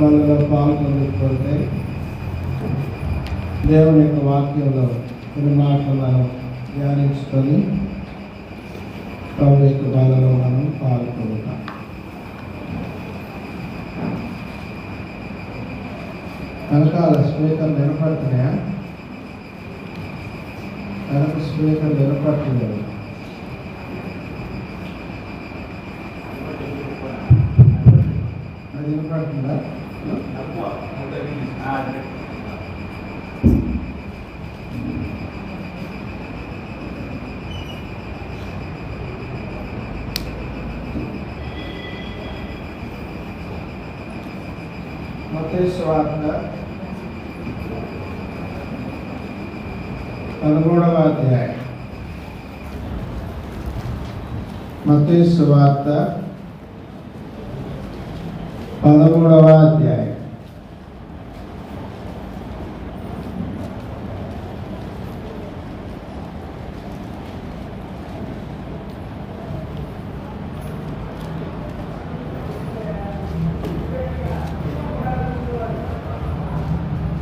వాళ్ళలో పాల్గొనకపోతే దేవుని యొక్క వాక్యంలో కొన్ని మాటలు మనం ధ్యానించుకొని ప్రభు యొక్క బాధలో మనం పాల్గొంటాం. వెనకాల స్పీకర్ వినపడుతున్నాయా? వెనక స్పీకర్ వినపడుతుంది. అది వినపడుతుందా? మత్తయి సువార్త 13వ అధ్యాయం. మత్తయి సువార్త 13వ అధ్యాయం.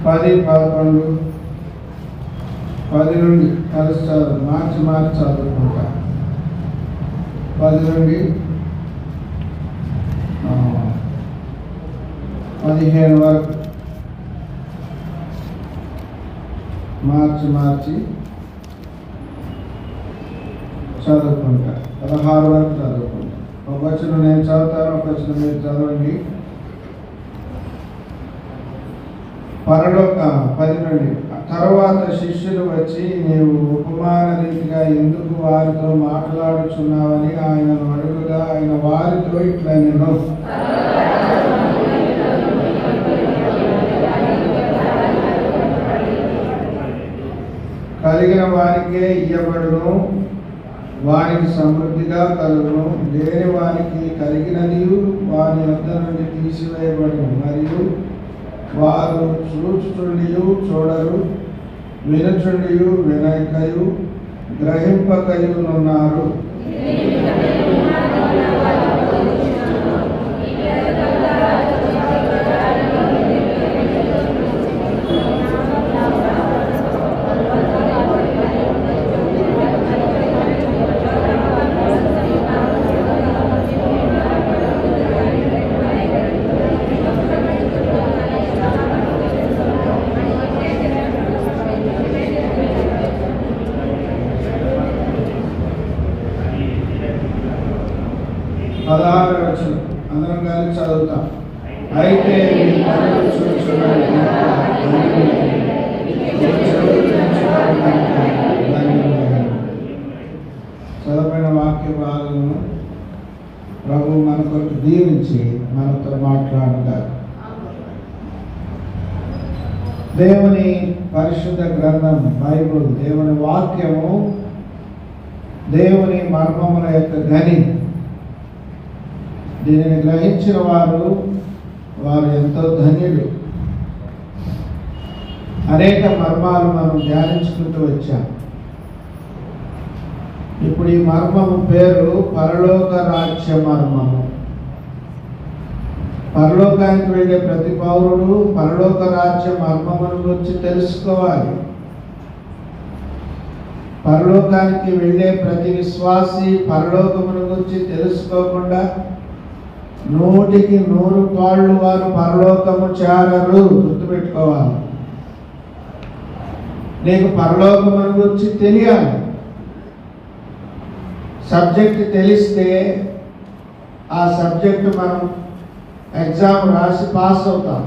పది 11 10 నుండి కలిసి మార్చి చదువుకుంటా. 10 నుండి 15 వరకు మార్చి చదువుకుంటా. 16 వరకు చదువుకుంటా. ఒక వచనం నేను చదువుతాను, ఒక వచనం మీరు చదవండి. 10 నుండి తరువాత శిష్యులు వచ్చి, నీవు ఉపమాన రీతిగా ఎందుకు వారితో మాట్లాడుచున్నావని ఆయనను అడుగుగా, ఆయన వారితో ఇట్లా నేను కలిగిన వారికే ఇయ్యబడును, వారికి సమృద్ధిగా కలుగును. లేని వారికి కలిగినది వారి వద్ద నుండి తీసివేయబడును. మరియు వారు చూచుచుండియు చూడరు, వినుచుండియు వినకయు గ్రహింపకయునున్నారు. అందరం కలిసి చదువుతాం. అయితే చదవమైన వాక్య భాగము ప్రభు మన కొరకు దీవించి మనతో మాట్లాడుతారు. దేవుని పరిశుద్ధ గ్రంథం బైబిల్, దేవుని వాక్యము దేవుని మర్మముల యొక్క గని. దీనిని గ్రహించిన వారు ఎంతో ధన్యులు. అనేక మర్మాలు మనం ధ్యానించుకుంటూ వచ్చాం. ఇప్పుడు ఈ మర్మము పేరు పరలోక రాజ్య మర్మము. పరలోకానికి వెళ్ళే ప్రతి పౌరుడు పరలోక రాజ్య మర్మమును గురించి తెలుసుకోవాలి. పరలోకానికి వెళ్ళే ప్రతి విశ్వాసి పరలోకమును గురించి తెలుసుకోకుండా 100కి 100 పాళ్ళు వారు పరలోకము చేరరు. గుర్తుపెట్టుకోవాలి. నీకు పరలోకము గురించి తెలియాలి. సబ్జెక్ట్ తెలిస్తే ఆ సబ్జెక్టు మనం ఎగ్జామ్ రాసి పాస్ అవుతాం.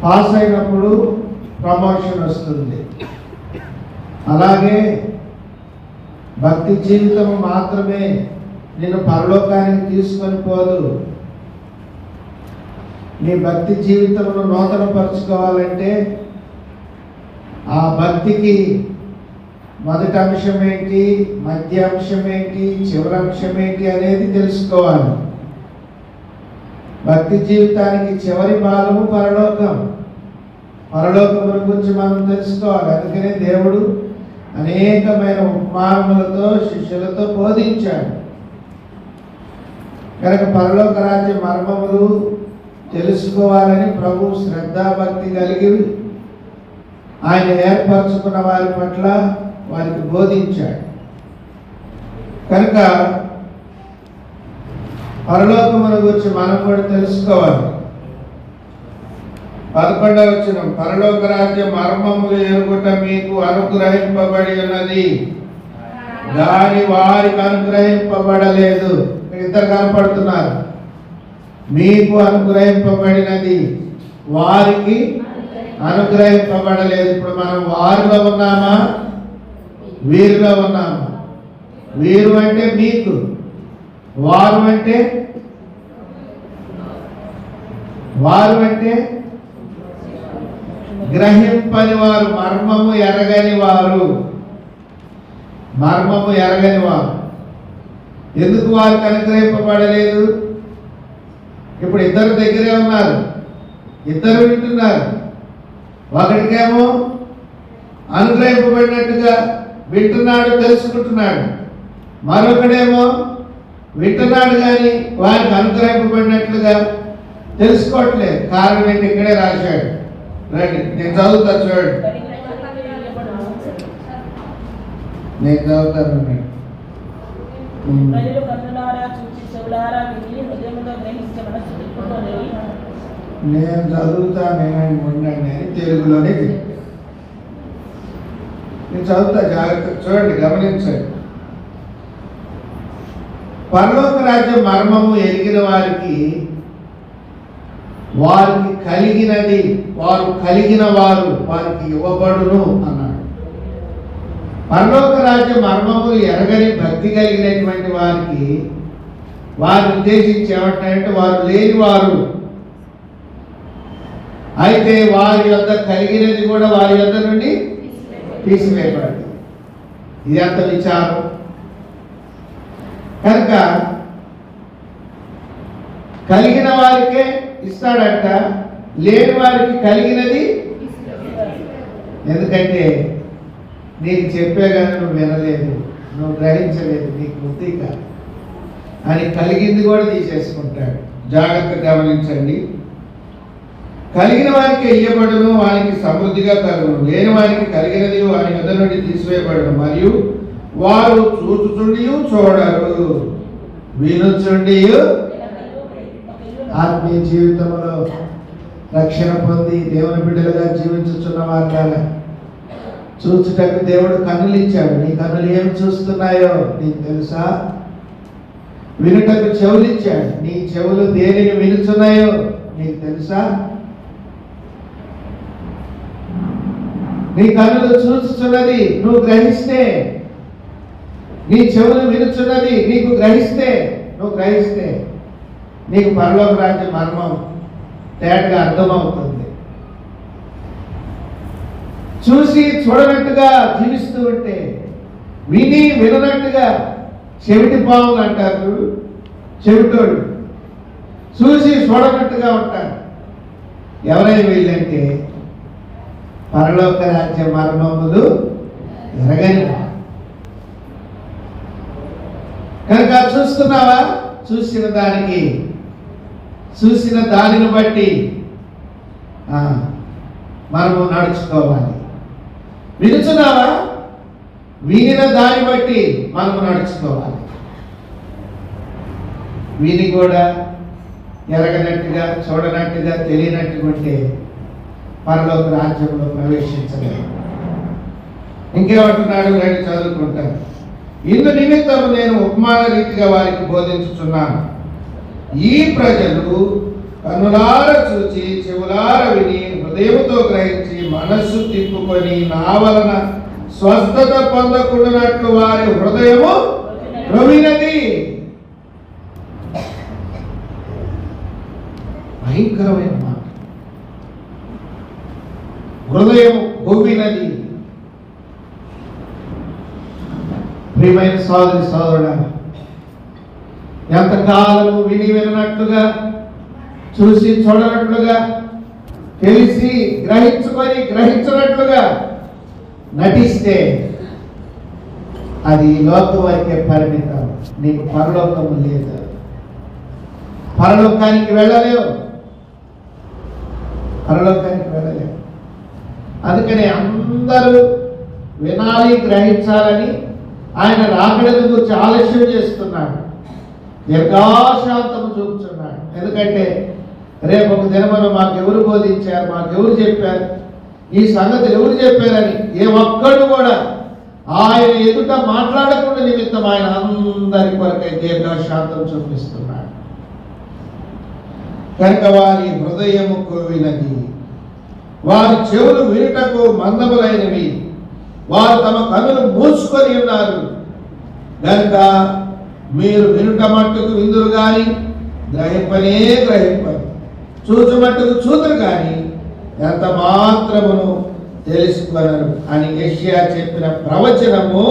పాస్ అయినప్పుడు ప్రమోషన్ వస్తుంది. అలాగే భక్తి జీవితం మాత్రమే నిన్ను పరలోకానికి తీసుకొని పోదు. నీ భక్తి జీవితంలో నూతనపరుచుకోవాలంటే ఆ భక్తికి మొదటి అంశం ఏంటి, మధ్య అంశం ఏంటి, చివరి అంశం ఏంటి అనేది తెలుసుకోవాలి. భక్తి జీవితానికి చివరి భాగము పరలోకం. పరలోకముల గురించి మనం తెలుసుకోవాలి. అందుకనే దేవుడు అనేకమైన ఉపమానములతో శిష్యులతో బోధించాడు. కనుక పరలోక రాజ్య మర్మములు తెలుసుకోవాలని ప్రభు శ్రద్ధాభక్తి కలిగి ఆయన ఏర్పరచుకున్న వారి పట్ల వారికి బోధించాడు. కనుక పరలోకమును గురించి మనం కూడా తెలుసుకోవాలి. 11వ వచనం, పరలోక రాజ్య మర్మములు ఎరుగుట మీకు అనుగ్రహింపబడి ఉన్నది గాని వారికి అనుగ్రహింపబడలేదు. ఇద్దరు కనపడుతున్నారు. మీకు అనుగ్రహింపబడినది, వారికి అనుగ్రహింపబడలేదు. ఇప్పుడు మనం వారిలో ఉన్నామా, వీరిలో ఉన్నామా? వీరు అంటే మీకు, వారు అంటే గ్రహింపని వారు, మర్మము ఎరగని వారు. మర్మము ఎరగని వారు. ఎందుకు వారికి అనుగ్రహింపబడలేదు? ఇప్పుడు ఇద్దరు దగ్గరే ఉన్నారు, ఇద్దరు వింటున్నారు. ఒకటికేమో అనుగ్రహింపబడినట్టుగా వింటున్నాడు, తెలుసుకుంటున్నాడు. మరొకడేమో వింటున్నాడు కానీ వారికి అనుగ్రహింపబడినట్లుగా తెలుసుకోవట్లేదు. కారణం ఏంటి? ఇక్కడే రాశాడు. రండి, నేను చదువుతా చూడండి. నేను చదువుతాను. నేను చదువుతా, నేను ఉండండి అని తెలుగులోనే నేను చదువుతా. జాగ్రత్త చూడండి, గమనించండి. పరలోక రాజ్య మర్మము ఎరిగిన వారికి కలిగినది, వారు కలిగిన వారు వారికి ఇవ్వబడును అన్నాడు. పరలోక రాజ్య మర్మములు ఎరగని భక్తి కలిగినటువంటి వారికి వారిని ఉద్దేశించి ఏమంటారంటే వారు లేని వారు. అయితే వారి యొద్ద కలిగినది కూడా వారి యొద్ద నుండి తీసివేయబడింది. ఇది అంత విచారం. కనుక కలిగిన వారికే ఇస్తాడంట, లేని వారికి కలిగినది. ఎందుకంటే నీకు చెప్పే కానీ నువ్వు వినలేదు, నువ్వు గ్రహించలేదు, నీకు బుద్ధి కాదు అని కలిగింది కూడా తీసేసుకుంటాడు. జాగ్రత్తగా గమనించండి. కలిగిన వారికి ఇయ్యబడును, వారికి సమృద్ధిగా కలుగును. లేని వారికి కలిగినది వారి వద్ద నుండి తీసివేయబడును. మరియు వారు చూచుచుండి చూడరు, వినుచుండి. ఆత్మీయ జీవితంలో రక్షణ పొంది దేవుని బిడ్డలుగా జీవించుచున్న వారిలాగా చూచుటకు దేవుడు కన్నులు ఇచ్చాడు. నీ కన్నులు ఏం చూస్తున్నాయో నీకు తెలుసా? వినుటకు చెవులు ఇచ్చాడు. నీ చెవులు దేనిని వినుచున్నాయో నీకు తెలుసా? నీ కన్నులు చూచుచున్నది నువ్వు గ్రహిస్తే, నీ చెవులు వినుచున్నది నీకు గ్రహిస్తే నీకు పరలోక రాజ్య మర్మం తేటగా అర్థమవుతుంది. చూసి చూడనట్టుగా జీవిస్తూ ఉంటే, విని విననట్టుగా, చెవిటి పాములు అంటారు, చెవిటోడు చూసి చూడనట్టుగా ఉంటారు. ఎవరైనా వీళ్ళంటే పరలోక రాజ్య మర్మములు ఎరగని. కనుక చూస్తున్నావా? చూసిన దానిని బట్టి మనము నడుచుకోవాలి. వినుచున్నావా? వినిన దాన్ని బట్టి మనము నడుచుకోవాలి. విని కూడా ఎరగనట్టుగా, చూడనట్టుగా, తెలియనట్టుగా ఉంటే పరలోక రాజ్యంలో ప్రవేశించలేదు. ఇంకేమంటున్నాడు? నేను చదువుకుంటాను. ఇందు నిమిత్తం నేను ఉపమాన రీతిగా వారికి బోధించుచున్నాను. ఈ ప్రజలు కన్నులార చూచి, చెవులార విని, హృదయముతో గ్రహించి, మనస్సు తిప్పుకొని నా వలన స్వస్థత పొందకుండానట్లు వారి హృదయము రవినది. భయంకరమైన మాట. హృదయము భూమినది. ప్రియమైన సోదరుడా, ఎంతకాలము విని విననట్లుగా, చూసి చూడనట్లుగా, తెలిసి గ్రహించుకొని గ్రహించినట్లుగా నటిస్తే అది లోకం వరకే పరిమితం. నీకు పరలోకము లేదు. పరలోకానికి వెళ్ళలేవు. పరలోకానికి వెళ్ళలేము. అందుకని అందరూ వినాలి, గ్రహించాలని ఆయన రాకడను గురించి ఆలస్యం చేస్తున్నాడు, దీర్ఘాశాంతం చూపుతున్నాడు. ఎందుకంటే రేపు ఒక దినమున మాకెవరు బోధించారు, మాకెవరు చెప్పారు, ఈ సంగతులు ఎవరు చెప్పారని ఏ ఒక్కడు కూడా ఆయన ఎదుట మాట్లాడకుండా నిమిత్తం ఆయన అందరి కొరకై దీర్ఘశాంతం చూపిస్తున్నాడు. కనుక వారి హృదయము కొవ్వినది, వారి చెవులు వినుటకు మందములైనవి, వారు తమ కన్నులు మూసుకొని ఉన్నారు. కనుక మీరు వినుట మట్టుకు విందురు కానీ గ్రహింపనే గ్రహింపరు, చూచు మట్టుకు చూతురు కానీ ఎంత మాత్రమును తెలుసుకొనరు అని యెషయా చెప్పిన ప్రవచనము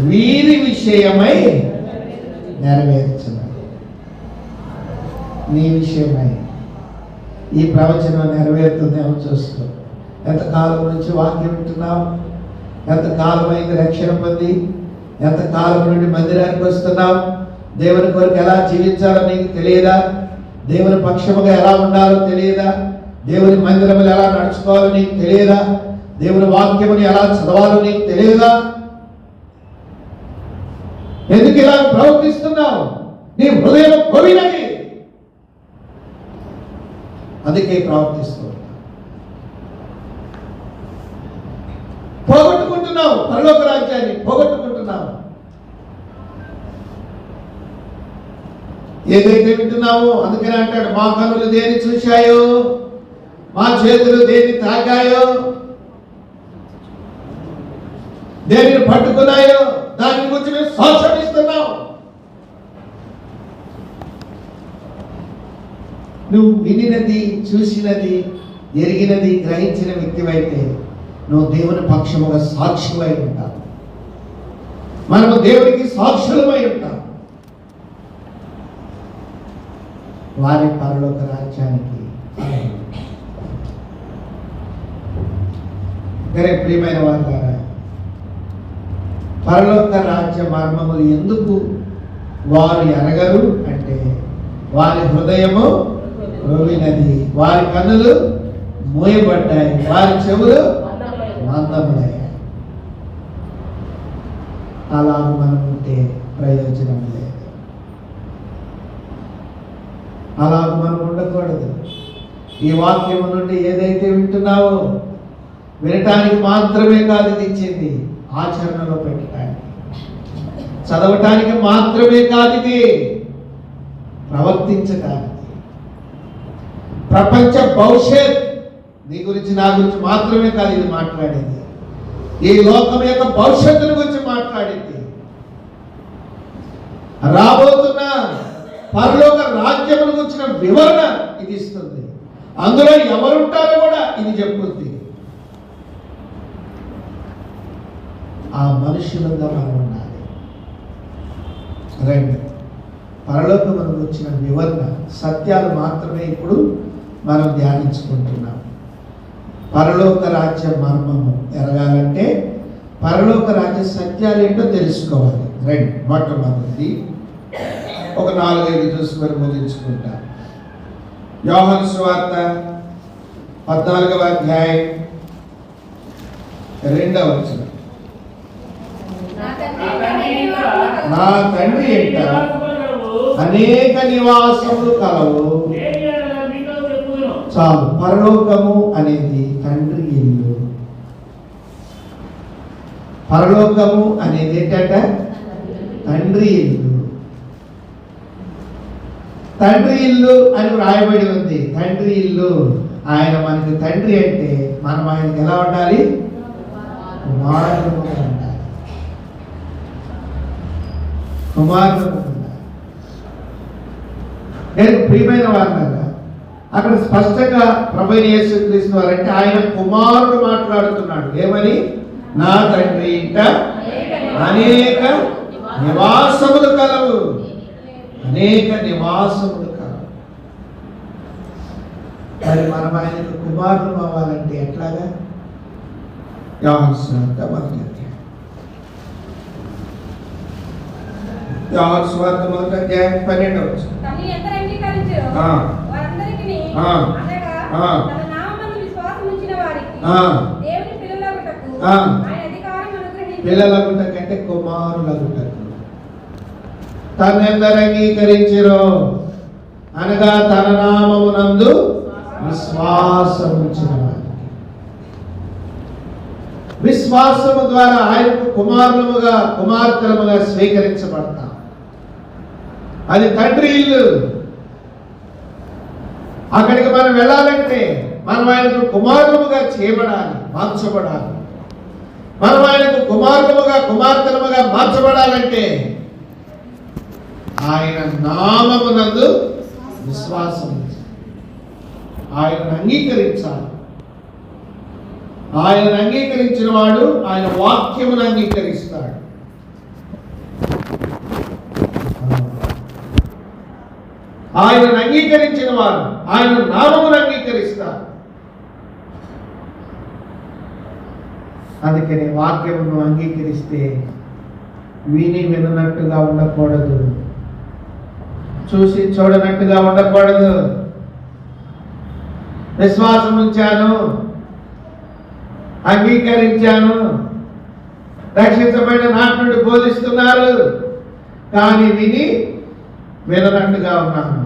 వీరి విషయమై నెరవేర్చున్నది. నీ విషయమై ఈ ప్రవచనం నెరవేరుతుందేమో చూస్తూ, ఎంతకాలం నుంచి వాక్యం వింటున్నావు, ఎంతకాలమైంది రక్షణ పొంది, ఎంతకాలం నుండి మందిరానికి వస్తున్నావు, దేవుని కొరకు ఎలా జీవించాలో నీకు తెలియదా, దేవుని పక్షముగా ఎలా ఉండాలో తెలియదా, దేవుని మందిరములు ఎలా నడుచుకోవాలో నీకు తెలియదా, దేవుని వాక్యముని ఎలా చదవాలో నీకు తెలియదా? ఎందుకు ఇలా ప్రవర్తిస్తున్నావు? నీ హృదయం కొవ్వినది, అందుకే ప్రవర్తిస్తూ పోగొట్టుకుంటున్నావు, పరలోక రాజ్యాన్ని పోగొట్టుకుంటున్నావు. ఏదైతే వింటున్నావో అందుకని అంటాడు, మా కన్నులు దేన్ని చూశాయో, మా చేతులు దేన్ని తాకాయో, దేనిని పట్టుకున్నాయో దాని గురించి మేము సాక్ష్యం ఇస్తున్నాం. నువ్వు వినినది, చూసినది, ఎరిగినది, గ్రహించిన వ్యక్తివైతే నువ్వు దేవుని పక్షముగా సాక్షులై ఉంటావు. మనము దేవునికి సాక్షులమై ఉంటాం. వారి పరలోక రాజ్యానికి ప్రియమైన వారు, పరలోక రాజ్య మర్మములు ఎందుకు వారు ఎరగరు అంటే వారి హృదయము రోవినది, వారి కన్నులు మూయబడ్డాయి, వారి చెవులు మందములయ్యాయి. అలా మనం ఉంటే ప్రయోజనం లేదు. అలా మనం ఉండకూడదు. ఈ వాక్యము నుండి ఏదైతే వింటున్నావో వినటానికి మాత్రమే కాదు ఇది ఇచ్చింది, ఆచరణలో పెట్టడానికి, చదవటానికి మాత్రమే కాదు ఇది ప్రవర్తించటానికి. ప్రపంచ భవిష్యత్ నీ గురించి, నా గురించి మాత్రమే కాదు ఇది మాట్లాడేది, ఈ లోకం యొక్క భవిష్యత్తుల గురించి మాట్లాడింది. రాబోతున్న పరలోక రాజ్యముల గురించిన వివరణ ఇది ఇస్తుంది. అందులో ఎవరుంటారో కూడా ఇది చెప్పుద్ది. ఆ మనుషులంగా మనం ఉండాలి. రండి, పరలోకమునకు వచ్చిన వివరణ సత్యాలు మాత్రమే ఇప్పుడు మనం ధ్యానించుకుంటున్నాం. పరలోక రాజ్య మర్మము ఎరగాలంటే పరలోక రాజ్య సత్యాలు ఏంటో తెలుసుకోవాలి. రండి, మొట్టమొదటిది ఒక 4-5 చూసుకొని ముగించుకుంటాం. యోహాను సువార్త 14వ అధ్యాయం 2వ వచనం. నా తండ్రి ఇంట అనేక నివాసములు కలవు. చాలు, పరలోకము అనేది తండ్రి ఇల్లు. పరలోకము అనేది ఏంటంట? తండ్రి ఇల్లు. తండ్రి ఇల్లు అని వ్రాయబడి ఉంది. తండ్రి ఇల్లు, ఆయన మనకి తండ్రి అంటే మనం ఆయనకి ఎలా ఉండాలి? కుమారుడుగా ఉండాలి. కుమారుడుగా ఉండాలి. నేను ప్రియమైన వారిలాగా అక్కడ స్పష్టంగా ప్రభువైన యేసుక్రీస్తు వారంటే ఆయన కుమారుడు మాట్లాడుతున్నాడు. ఏమని? నా తండ్రి ఇంట అనేక నివాసములు కలవు. అనేక నివాసములు కలవు. మరి మనం ఆయనకు కుమారుడు అవ్వాలంటే ఎట్లాగా? యోహాను సువార్త 1వ అధ్యాయం. యోహాను సువార్త 1వ అధ్యాయం 12వ వచనం. తన నామమున విశ్వాసం ఉంచిన వారికి దేవుని పిల్లలగుటకు ఆయన అధికారం అనుగ్రహించాడు. పిల్లలగుటకు అంటే కుమారులగుటకు. తన్నెందరు అంగీకరించిరో అనగా తన నామమునందు విశ్వాసం ఉంచిన వారికి, విశ్వాసము ద్వారా ఆయనకు కుమారులముగా కుమార్తెలముగా స్వీకరించబడతాం. అది తండ్రి ఇల్లు. అక్కడికి మనం వెళ్ళాలంటే మనం ఆయనకు కుమారులముగా చేయబడాలి, మార్చబడాలి. మనం ఆయనకు కుమారులముగా కుమార్తెలముగా మార్చబడాలంటే ఆయన నామమునందు విశ్వాసం ఉంచాలి, ఆయనను అంగీకరించాలి. ఆయనను అంగీకరించిన వాడు ఆయన వాక్యమును అంగీకరిస్తాడు. ఆయనను అంగీకరించిన వారు ఆయన నామమును అంగీకరిస్తారు. అందుకని వాక్యమును అంగీకరిస్తే విని విననట్టుగా ఉండకూడదు, చూసి చూడనట్టుగా ఉండకూడదు. విశ్వాసం ఉంచాను, అంగీకరించాను, రక్షించబడిన నాటి నుండి బోధిస్తున్నారు, కానీ విని విననట్టుగా ఉన్నాను,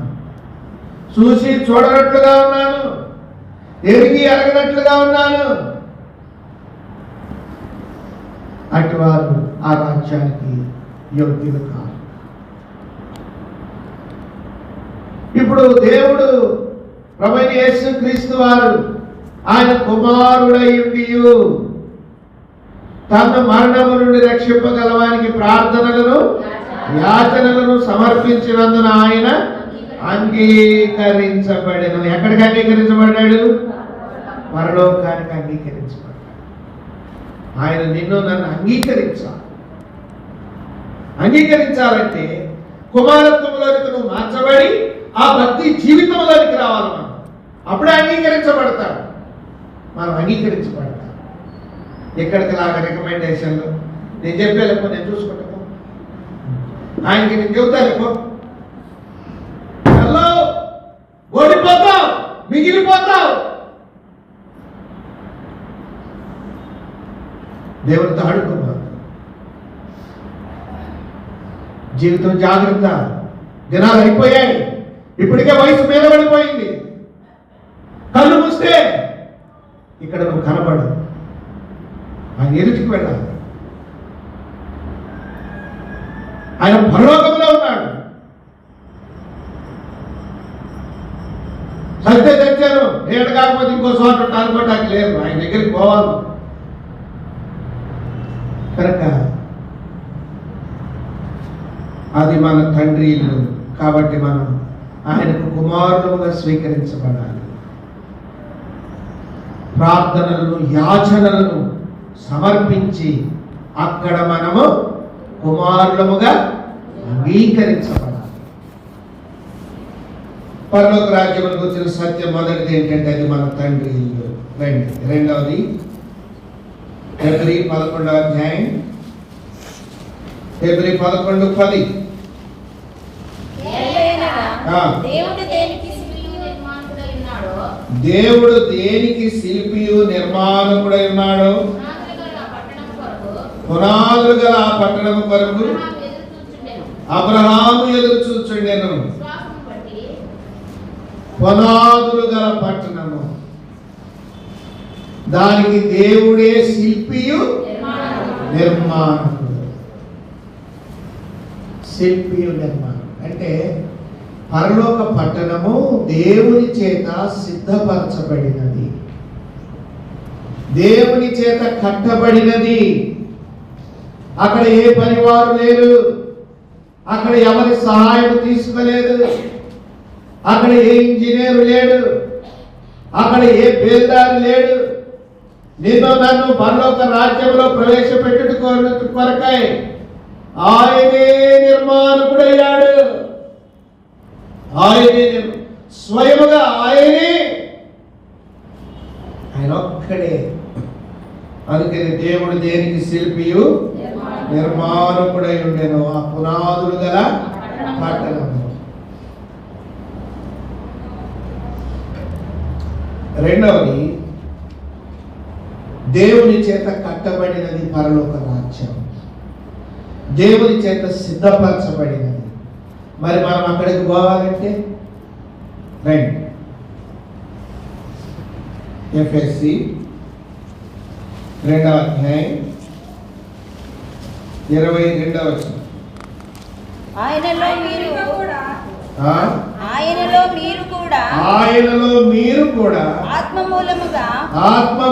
చూసి చూడనట్లుగా ఉన్నాను, ఎరిగి ఎరగనట్లుగా ఉన్నాను. అటువారు ఆ రాజ్యానికి యోగ్యులు కాదు. ఇప్పుడు దేవుడు ప్రభువైన యేసుక్రీస్తు వారు ఆయన కుమారుడై ఉండియు తన మరణము నుండి రక్షింపగలవానికి ప్రార్థనలను యాచనలను సమర్పించినందున ఆయన అంగీకరించబడెను. ఎక్కడికి అంగీకరించబడ్డాడు? పరలోకానికి అంగీకరించబడ్డాడు. ఆయన నిన్ను నన్ను అంగీకరించాలంటే కుమారత్వంలోనికి నువ్వు మార్చబడి ఆ భక్తి జీవితంలోనికి రావాలి. మనం అప్పుడే అంగీకరించబడతాడు. మనం అంగీకరించబడతాం. ఎక్కడికి లాగా రికమెండేషన్లు నేను చెప్పేలేపో, నేను చూసుకుంటాను, ఆయనకి నేను చెబుతాలేపో, హలో ఓడిపోతావు, మిగిలిపోతావు. దేవుడితో ఆడుకోవాలి. జీవితం జాగ్రత్త. దినాలు అయిపోయాయి, ఇప్పటికే వయసు మీద పడిపోయింది. కళ్ళు మూస్తే ఇక్కడ నువ్వు కనబడదు. ఆయన ఎదుటికి వెళ్ళాలి. ఆయన పరలోకంలో ఉన్నాడు. సత్య తెచ్చాను, నేను కాకపోతే ఇంకో చోట అనుకోవటానికి లేదు. ఆయన దగ్గరికి పోవాలి. కనుక అది మన తండ్రి ఇల్లు కాబట్టి మనం ఆయనకు కుమారులుగా స్వీకరించబడాలి. ప్రార్థనలను యాచనలను సమర్పించి అక్కడ మనము కుమారులముగా అంగీకరించబడాలి. పరలోక రాజ్యములకు వచ్చిన సత్యం మొదటిది ఏంటంటే అది మన తండ్రి ఇల్లు. రెండవది హెబ్రీ 11వ అధ్యాయం, హెబ్రీ 11:10. దేవుడు దేనికి శిల్పియు నిర్మాణకుడై ఉన్నాడో పునాదులు గల ఆ పట్టణము కొరకు అబ్రహాము ఎదురు చూచుండెను. పునాదులు గల పట్టణము, దానికి దేవుడే శిల్పియు నిర్మాణకుడు. శిల్పియు నిర్మాణం అంటే పరలోక పట్టణము దేవుని చేత సిద్ధపరచబడినది, దేవుని చేత కట్టబడినది. అక్కడ ఏ పనివారు లేరు, అక్కడ ఎవరి సహాయం తీసుకోలేదు, అక్కడ ఏ ఇంజనీరు లేడు, అక్కడ ఏ బేల్దారు లేడు. నిన్ను నన్ను పరలోక రాజ్యంలో ప్రవేశపెట్టుట కొరకై ఆయనే నిర్మాణకుడయ్యాడు. ఆయనే స్వయముగా ఆయన ఒక్కడే. అందుకని దేవుడు దేనికి శిల్పియు నిర్మాణకుడై ఉండెను, ఆ పునాదులు గల పట్టణము. రెండవది, దేవుని చేత కట్టబడినది పరలోక రాజ్యం, దేవుని చేత సిద్ధపరచబడినది. మరి మనం అక్కడికి పోవాలంటే రండి. ఎఫ్ఎస్సి 2వ అధ్యాయం 22వ వచనం. ఆయనలో మీరు కూడా ఆత్మ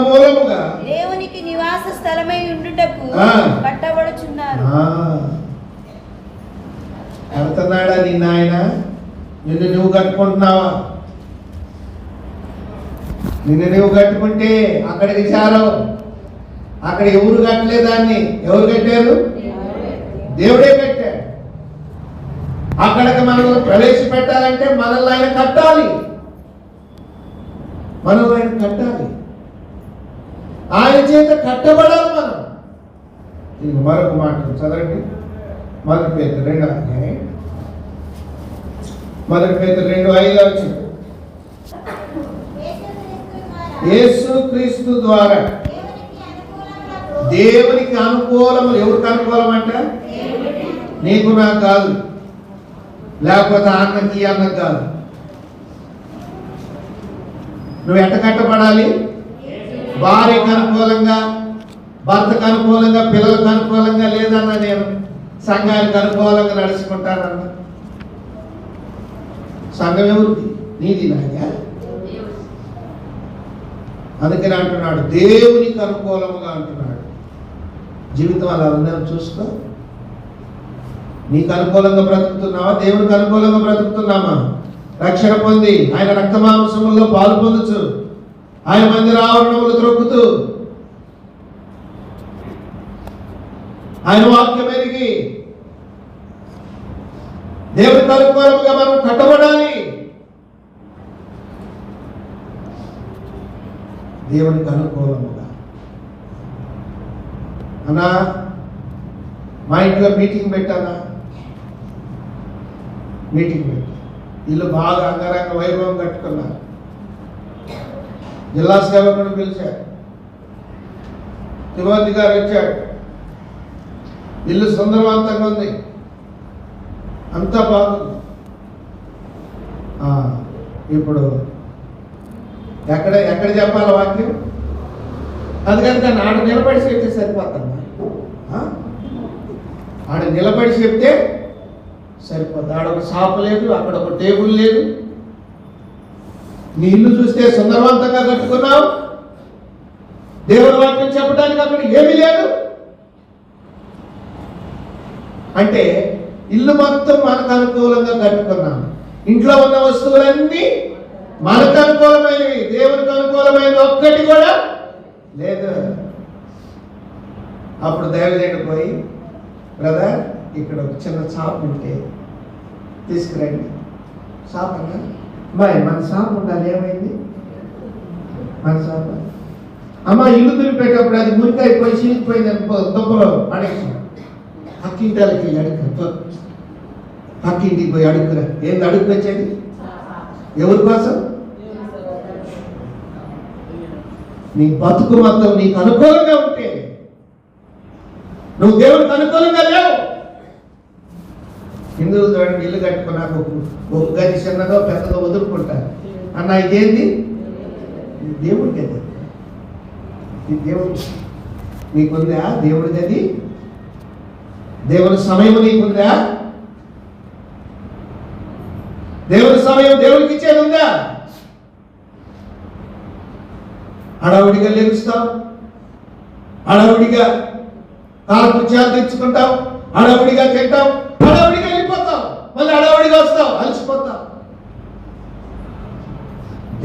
మూలముగా దేవునికి నివాస స్థలమై ఉండుటకు కట్టబడుచున్నారు. కడుతున్నాడా నిన్న ఆయన? నిన్ను నువ్వు కట్టుకుంటున్నావా? నిన్ను నువ్వు కట్టుకుంటే అక్కడికి చాలు. అక్కడ ఎవరు కట్టలేదాన్ని. ఎవరు కట్టారు? దేవుడే కట్టాడు. అక్కడికి మనం ప్రవేశపెట్టాలంటే మనల్ని ఆయన కట్టాలి. ఆయన చేత కట్టబడాలి మనం. ఇది మరొక మాట చదవండి. 1 Peter 2వ అధ్యాయం 1 Peter 2:5 వచనం. యేసుక్రీస్తు ద్వారా దేవునికి అనుకూలము. ఎవరికి అనుకూలం అంట? నీకు నాకు కాదు, లేకపోతే అన్నకి అన్నకు కాదు. నువ్వు ఎట్ట కట్టబడాలి? భార్యకు అనుకూలంగా, భర్తకు అనుకూలంగా, పిల్లలకు అనుకూలంగా. లేదన్నా నేను సంఘానికి అనుకూలంగా నడుచుకుంటానన్నా. సంఘం ఎవరిది? నీది, నాగా? అందుకని అంటున్నాడు దేవునికి అనుకూలముగా అంటున్నాడు. జీవితం అలా ఉందని చూసుకో. నీకు అనుకూలంగా బ్రతుకుతున్నావా? దేవునికి అనుకూలంగా బ్రతుకుతున్నామా? రక్షణ పొంది ఆయన రక్తమాంసముల్లో పాలు పొందుచు, ఆయన మందిర ఆవరణములు త్రొక్కుతూ, ఆయన వాక్యం ఎరిగి దేవునికి అనుకూలముగా మనం కట్టబడాలి. దేవునికి అనుకూలముగా. అన్నా, మా ఇంట్లో మీటింగ్ పెట్టానా? మీటింగ్ పెట్టా. ఇల్లు బాగా అంగరంగ వైభవం కట్టుకున్నారు. జిల్లా సేవకుడు పిలిచాడు, తిమోతి గారు వచ్చాడు. ఇల్లు సుందరవంతంగా ఉంది, అంతా బాగుంది. ఇప్పుడు ఎక్కడ చెప్పాలి వాక్యం? అందుకని దాన్ని ఆడ నిలబడి చెప్తే సరిపోతాను. ఆడ నిలబడి చెప్తే సరిపోతుంది. ఆడ ఒక షాప్ లేదు, అక్కడ ఒక టేబుల్ లేదు. నీ ఇల్లు చూస్తే సుందరవంతంగా కట్టుకున్నావు, దేవుని వాక్యం చెప్పడానికి అక్కడ ఏమీ లేదు. అంటే ఇల్లు మొత్తం మనకు అనుకూలంగా కట్టుకున్నాం. ఇంట్లో ఉన్న వస్తువులన్నీ మనకు అనుకూలమైనవి, దేవునికి అనుకూలమైనది ఒక్కటి కూడా లేదు. అప్పుడు దైవజనుడు పోయి, బ్రదర్ ఇక్కడ ఒక చిన్న షాప్ ఉంటే తీసుకురండి. షాప్ అన్నా, అమ్మాయి మన షాప్ ఉండాలి. ఏమైంది? మన షాప్ అమ్మ ఇల్లు దులిపేటప్పుడు అది మురికైపోయి చిరిగిపోయింది అనుకో, దుబ్బలో పడేసి పక్కింటికి అడుగు, పక్కింటికి పోయి అడుగురా. ఏంది అడుగు వచ్చేది? ఎవరి కోసం? నీ బతుకు మొత్తం నీకు అనుకూలంగా ఉంటే, నువ్వు దేవుడికి అనుకూలంగా లేవు. హిందువులు చూడండి, ఇల్లు కట్టుకున్నాక ఒక గది చిన్నదో పెద్దదో వదులుకుంటారు. అన్న ఇదేంది? దేవుడికి అది. ఇది దేవుడు. నీకుందా దేవుడి గది? దేవుని సమయం నీకుందా? దేవుని సమయం దేవుడికి ఇచ్చేది ఉందా? హడావుడిగా లెగుస్తావు, హడావుడిగా కాలకృత్యాలు తెచ్చుకుంటావు, హడావుడిగా తింటావు, హడావుడిగా వెళ్ళిపోతావు, మళ్ళీ హడావుడిగా వస్తావు, అలసిపోతావు.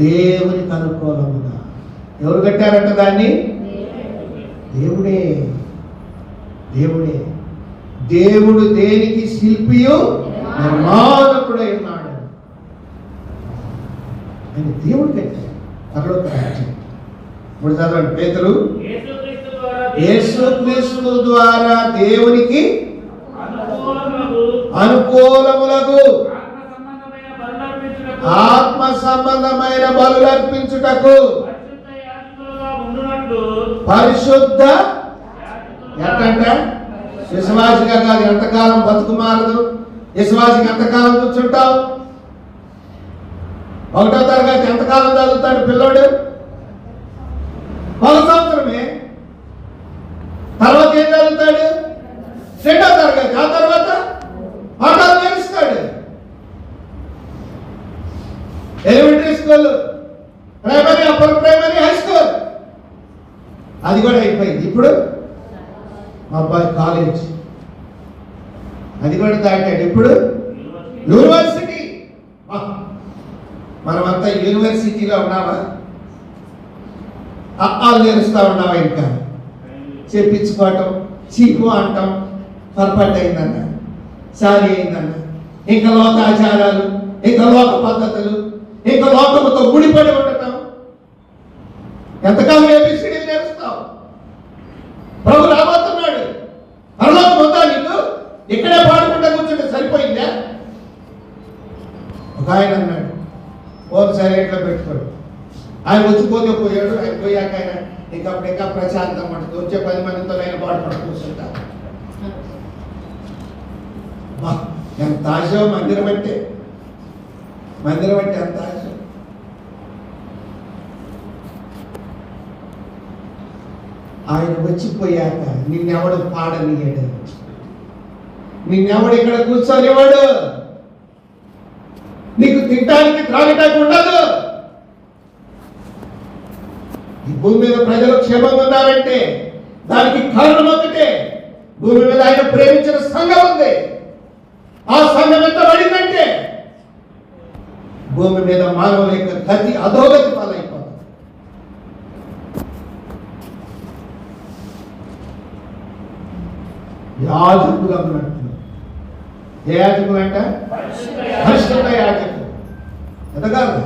దేవునికి అనుకూలముగా ఎవరు కట్టారంట దాన్ని? దేవుడే. దేవుడే. దేవుడు దేనికి శిల్పియు నిర్మాణకుడై ఉన్నాడు. ఆయన దేవుడు కట్టాడు పరలోక రాజ్యం. ఇప్పుడు చదవండి. పేతురు, యేసుక్రీస్తు ద్వారా దేవునికి అనుకూలములకు ఆత్మ సంబంధమైన బలులు అర్పించుటకు పరిశుద్ధ ఎట్టంట విశ్వాసిగా కాదు. ఎంతకాలం బతుకు మారదు. విశ్వాసికి ఎంతకాలం కూర్చుంటావు? 1వ తరగతి ఎంతకాలం చదువుతాడు పిల్లోడు? 1 సంవత్సరమే. తర్వాత ఏం చదువుతాడు? 2వ తరగతి. ఆ తర్వాత పాఠాలు నేర్చుతాడు. Elementary school, primary, upper primary, high school అది కూడా అయిపోయింది. ఇప్పుడు మా అబ్బాయి కాలేజ్ అది కూడా దాటాడు. ఇప్పుడు యూనివర్సిటీ. మనమంతా యూనివర్సిటీలో ఉన్నావా? అప్పాలు నేర్చుతా ఉన్నావా? ఇంకా చెప్పించుకోవటం, చీపు అంటాం, పొరపాటు అయిందన్న, సారి అయిందన్న, ఇంకా లోకాచారాలు, ఇంకా లోక పద్ధతులు, ఇంకా లోకముతో ముడిపడి ఉండటం. ఎంతకాలం ఏబిసిడీలు నేర్చుతావు? ప్రభు రాబోతున్నాడు. పరలోకం ఉందా నీకు? ఇక్కడే పాడుకుంటా కూర్చుంటే సరిపోయిందా? ఒక ఆయన అన్నాడు, ఫోన్ సైలెంట్లో పెట్టుకోడు. ఆయన వచ్చిపోతే పోయాడు. ఆయన పోయాక ఆయన ఇంకా ప్రశాంతం ఉంటుంది. వచ్చే 10 మందితో ఆయన పాడుకుంటూ కూర్చుంటా. ఎంత ఆశ! మందిరం అంటే ఎంత ఆశ! ఆయన వచ్చిపోయాక నిన్నెవడు పాడనియడు, నిన్నెవడు ఇక్కడ కూర్చొనివాడు, నీకు తినడానికి త్రాగటానికి ఉండదు. ఈ భూమి మీద ప్రజలు క్షేమంగా ఉన్నారంటే దానికి కారణం ఒకటే. భూమి మీద ఆయన ప్రేమించిన సంఘం ఉంది. ఆ సంఘం ఎంత పడిందంటే భూమి మీద మానవుల యొక్క గతి అధోగతి పాలైపోతుంది. యాజకులు అన్నట్టు. ఏ యాజకులు అంట? పరిశుద్ధ యాజకులు. ఎదగాలి.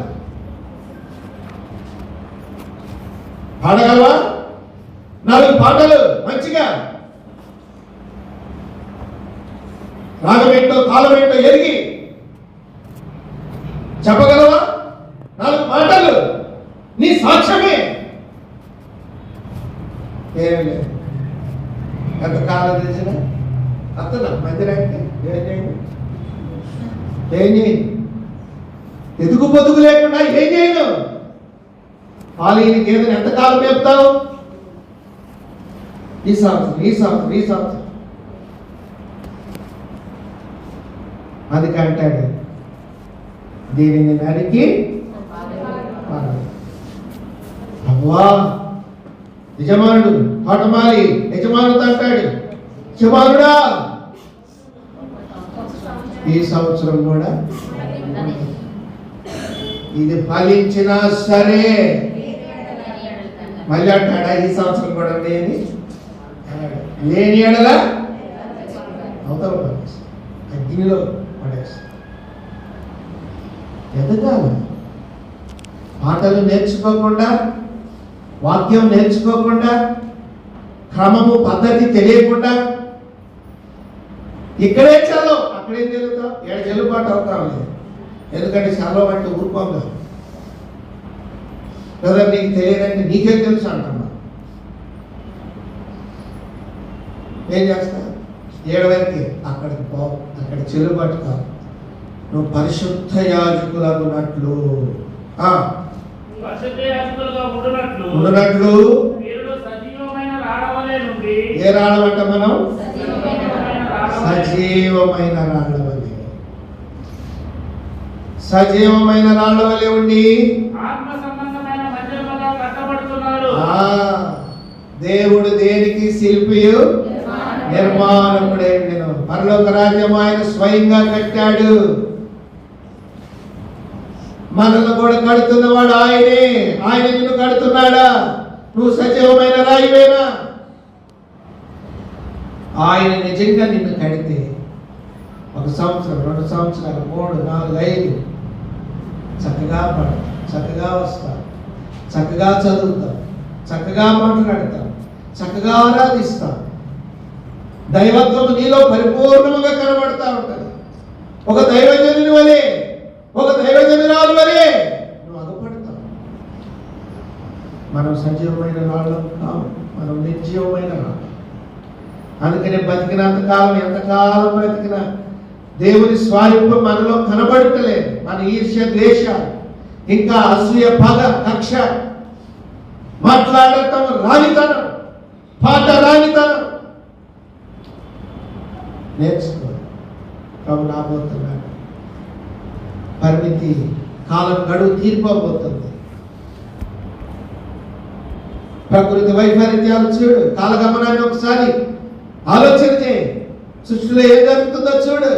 పాడగలవా? 4 పాటలు మంచిగా రాగమేంటో తాళమేంటో ఎరిగి చెప్పగలవా? 4 మాటలు నీ సాక్ష్యమే. ఏం లేదు. ఎంతకాలం తెలిసిన అతను మందిరానికి ఏం చేయను, ఎదుగు పొదుగు లేకుండా ఏం చేయను. పాలీని గేదెని ఎంతకాలం మేపుతావు? ఈ సంవత్సరం అందుకే అంటాడు, దీనిని నరికి అవ్వా యజమానుడు పాఠమాలి యజమానుడు అంటాడు, యజమానుడా ఈ సంవత్సరం కూడా ఇది ఫలించినా సరే మళ్ళీ అంటాడా ఈ సంవత్సరం కూడా లేని ఎడల అవతల పడేసి అగ్నిలో పడేసి. ఎదగాలి. మాటలు నేర్చుకోకుండా, వాక్యం నేర్చుకోకుండా, క్రమము పద్ధతి తెలియకుండా ఇక్కడే చదువు అక్కడేం చదువుతాం, ఏడు చెల్లుబాటు అవుతాం లేదు. ఎందుకంటే చదవ అంటే ఊరుకోంగా కదా, నీకు తెలియదంటే నీకేం తెలుసు అంటున్నా. ఏం చేస్తా? 7 వరకే అక్కడికి పో, అక్కడ చెల్లుబాటు కాదు. నువ్వు పరిశుద్ధ యాజకులగునట్లు ఉండునట్లు. ఏ రాళ్ళమంట మనం? సజీవమైన రాళ్ళ వలె. సజీవమైన రాళ్ళ వలె ఉండి దేవుడు దేనికి శిల్పియు నిర్మాణకుడే. నేను పరలోక రాజ్యం ఆయన స్వయంగా కట్టాడు. మనల్ని కూడా కడుతున్నవాడు ఆయనే. ఆయన నిన్ను కడుతున్నాడా? నువ్వు సజీవమైన రాయివేనా? ఆయన నిజంగా నిన్ను కడితే 1 సంవత్సరం, 2 సంవత్సరాలు, 3, 4, 5 చక్కగా పడతాం, చక్కగా వస్తాం, చక్కగా చదువుతాం, చక్కగా మాట్లాడతాం, చక్కగా ఆరాధిస్తాం. దైవత్వం నీలో పరిపూర్ణంగా కనబడతా ఉంటుంది. ఒక దైవజనుని వలె, ఒక దైవజనురాలు సజీవమైన రాళ్ళం కావు, మనం నిర్జీవమైన రాళ్ళం. అందుకనే బతికినంత కాలం, ఎంతకాలం బ్రతికినా దేవుని స్వరూపం మనలో కనబడతలేదు. మన ఈర్ష్య, ద్వేషాలు, ఇంకా అసూయ, పగ, కక్ష, మాట్లాడటం రానితనం, పాట రానితనం నేర్చుకో. ప్రభు రాబోతున్నాడు. పరిమితి కాలం గడువు తీరిపోబోతుంది. ప్రకృతి వైపరీత్యాలు చూడు, కాలగమనాన్ని ఒకసారి ఆలోచన చేయి. సృష్టిలో ఏం జరుగుతుందో చూడు.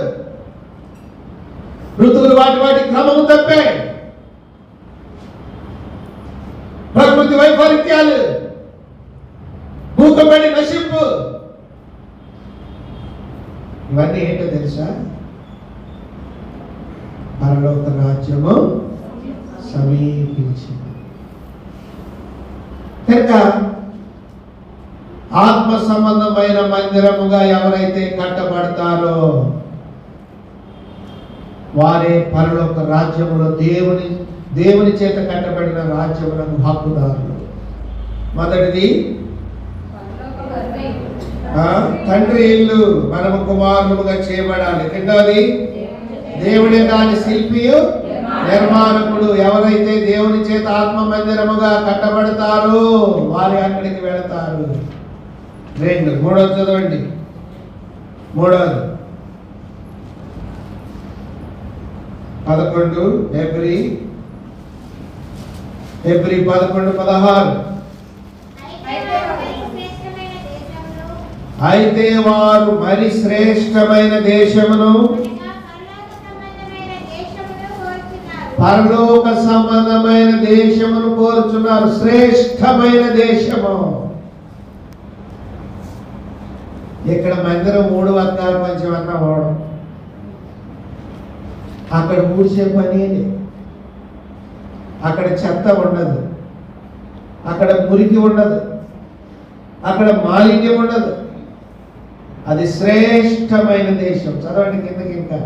ఋతువులు వాటి క్రమము తప్పాయి. ప్రకృతి వైపరీత్యాలు, మూకబడి నశింపు, ఇవన్నీ ఏంటో తెలుసా? పరలోక రాజ్యము సమీపించింది. కనుక ఆత్మ సంబంధమైన మందిరముగా ఎవరైతే కట్టబడతారో వారే పరలోక రాజ్యములో దేవుని చేత కట్టబడిన రాజ్యములకు హక్కుదారులు. మొదటిది తండ్రి ఇల్లు, మనము కుమారులుగా చేయబడాలి. రెండవది దేవుడే దాని శిల్పియు నిర్మాణకుడు. ఎవరైతే దేవుని చేత ఆత్మ మందిరముగా కట్టబడతారో వారే అక్కడికి వెళతారు. రెండు. మూడవది చదవండి. మూడవది 11 హెబ్రీ 11:16. అయితే వారు మరి శ్రేష్టమైన దేశమును, పరలోక సంబంధమైన దేశమును కోరుచున్నారు. శ్రేష్టమైన దేశము. ఇక్కడ మందిరం 3 వర్గాలు మంచివన్న వాడు, అక్కడ ఊడ్చే పని, అక్కడ చెత్త ఉండదు, అక్కడ మురికి ఉండదు, అక్కడ మాలిన్యం ఉండదు. అది శ్రేష్టమైన దేశం. చదవండి కిందకి. ఇంకా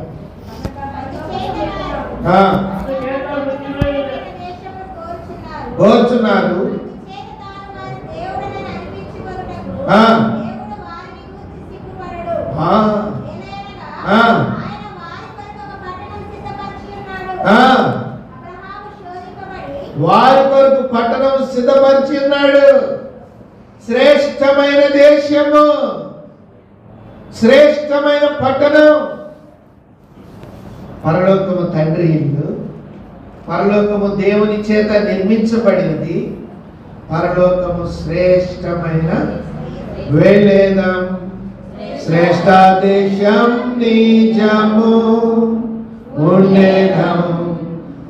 కోరుచున్నారు. వారి కొరకు పట్టణం సిద్ధపరిచి ఉన్నాడు. శ్రేష్టమైన దేశము, శ్రేష్టమైన పట్టణం. పరలోకము తండ్రి ఇల్లు, పరలోకము దేవుని చేత నిర్మించబడినది. పరలోకము శ్రేష్టమైన వేలేదం. శ్రేష్ట దేశం నిజము ఉండేదం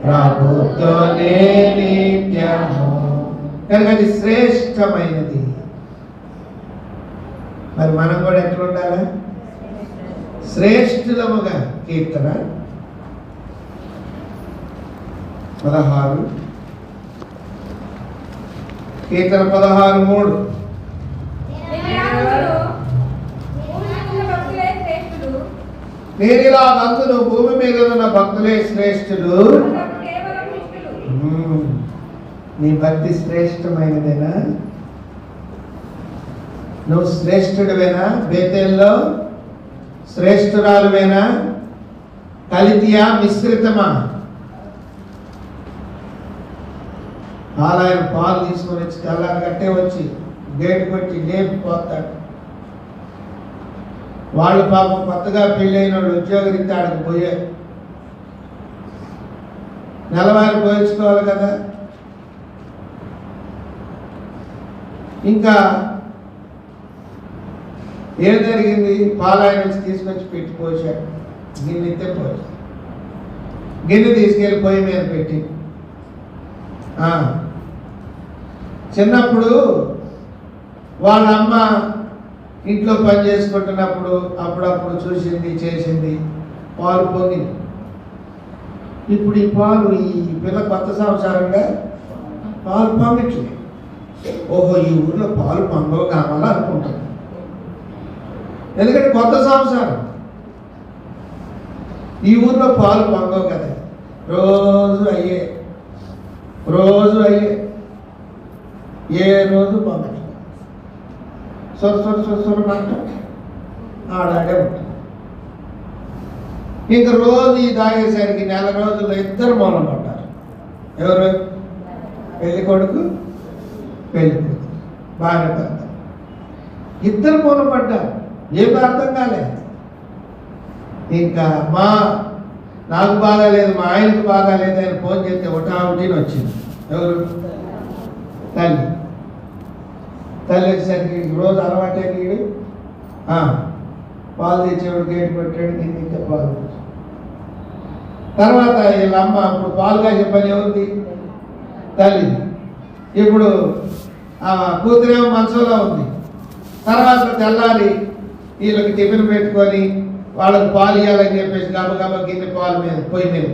ప్రభుతో నిత్యము. కనుక అది శ్రేష్టమైనది. మరి మనం కూడా ఎట్లా ఉండాలి? శ్రేష్ఠులముగా. కీర్తన 16 16:3. నేను ఇలా అందును, భూమి మీద ఉన్న భక్తులే శ్రేష్ఠులు. నీ భక్తి శ్రేష్టమైనదేనా? నువ్వు శ్రేష్ఠుడివేనా? బేతేల్లో శ్రేష్ఠురాలువేనా? కలితియా, మిశ్రితమా? ఆయన పాలు తీసుకొని వచ్చి తెల్లారి కట్టే వచ్చి గేటు కొట్టి లేపిపోతాడు. వాళ్ళు పాపం కొత్తగా పెళ్ళైన వాళ్ళు ఉద్యోగరీత్యా ఆడకు పోయారు. నెలవారి పోయించుకోవాలి కదా. ఇంకా ఏం జరిగింది? పాలాయన వచ్చి తీసుకొచ్చి పెట్టి పోసాడు. గిన్నె ఎత్తే పోసి గిన్నె తీసుకెళ్ళి పొయ్యి మీద పెట్టి, చిన్నప్పుడు వాళ్ళ అమ్మ ఇంట్లో పని చేసుకుంటున్నప్పుడు అప్పుడప్పుడు చూసింది, చేసింది, పాలు పొంగింది. ఇప్పుడు ఈ పాలు, ఈ పిల్ల కొత్త సంవత్సరంగా పాలు పొంగట్లేదు. ఓహో, ఈ ఊర్లో పాలు పొంగవు కావాలా అనుకుంటాను. ఎందుకంటే కొత్త సంవత్సరం, ఈ ఊర్లో పాలు పొంగవు కదా. రోజు అయ్యే ఏ రోజు పంపించు సొర ఆడాడే ఉంటాడు. ఇంక రోజు ఈ తాగేసరికి నెల రోజుల్లో ఇద్దరు మూలం పడ్డారు. ఎవరు? పెళ్లి కొడుకు, పెళ్లి కూతురు, భార్య భర్త ఇద్దరు మూలం పడ్డారు. ఏం అర్థం కాలేదు. ఇంకా నాకు బాగాలేదు, మా ఆయనకు బాగాలేదు అని ఫోన్ చేస్తే ఒకటి వచ్చింది. ఎవరు? తల్లి వచ్చేసరికి రోజు అలవాటే నీడు పాలు తెచ్చేవాడు, గేటు పెట్టాడు, నేను ఇంకా పాలు తెచ్చాడు. తర్వాత వీళ్ళమ్మ ఇప్పుడు పాలుగా చెప్పని ఎవరిది? తల్లిది. ఇప్పుడు కూతురేమో మనసులో ఉంది. తర్వాత తెల్లారి వీళ్ళకి టిఫిన్ పెట్టుకొని వాళ్ళకి పాలు ఇవ్వాలని చెప్పేసి గబగబా గిన్నె పాలు మీద పొయ్యి మీద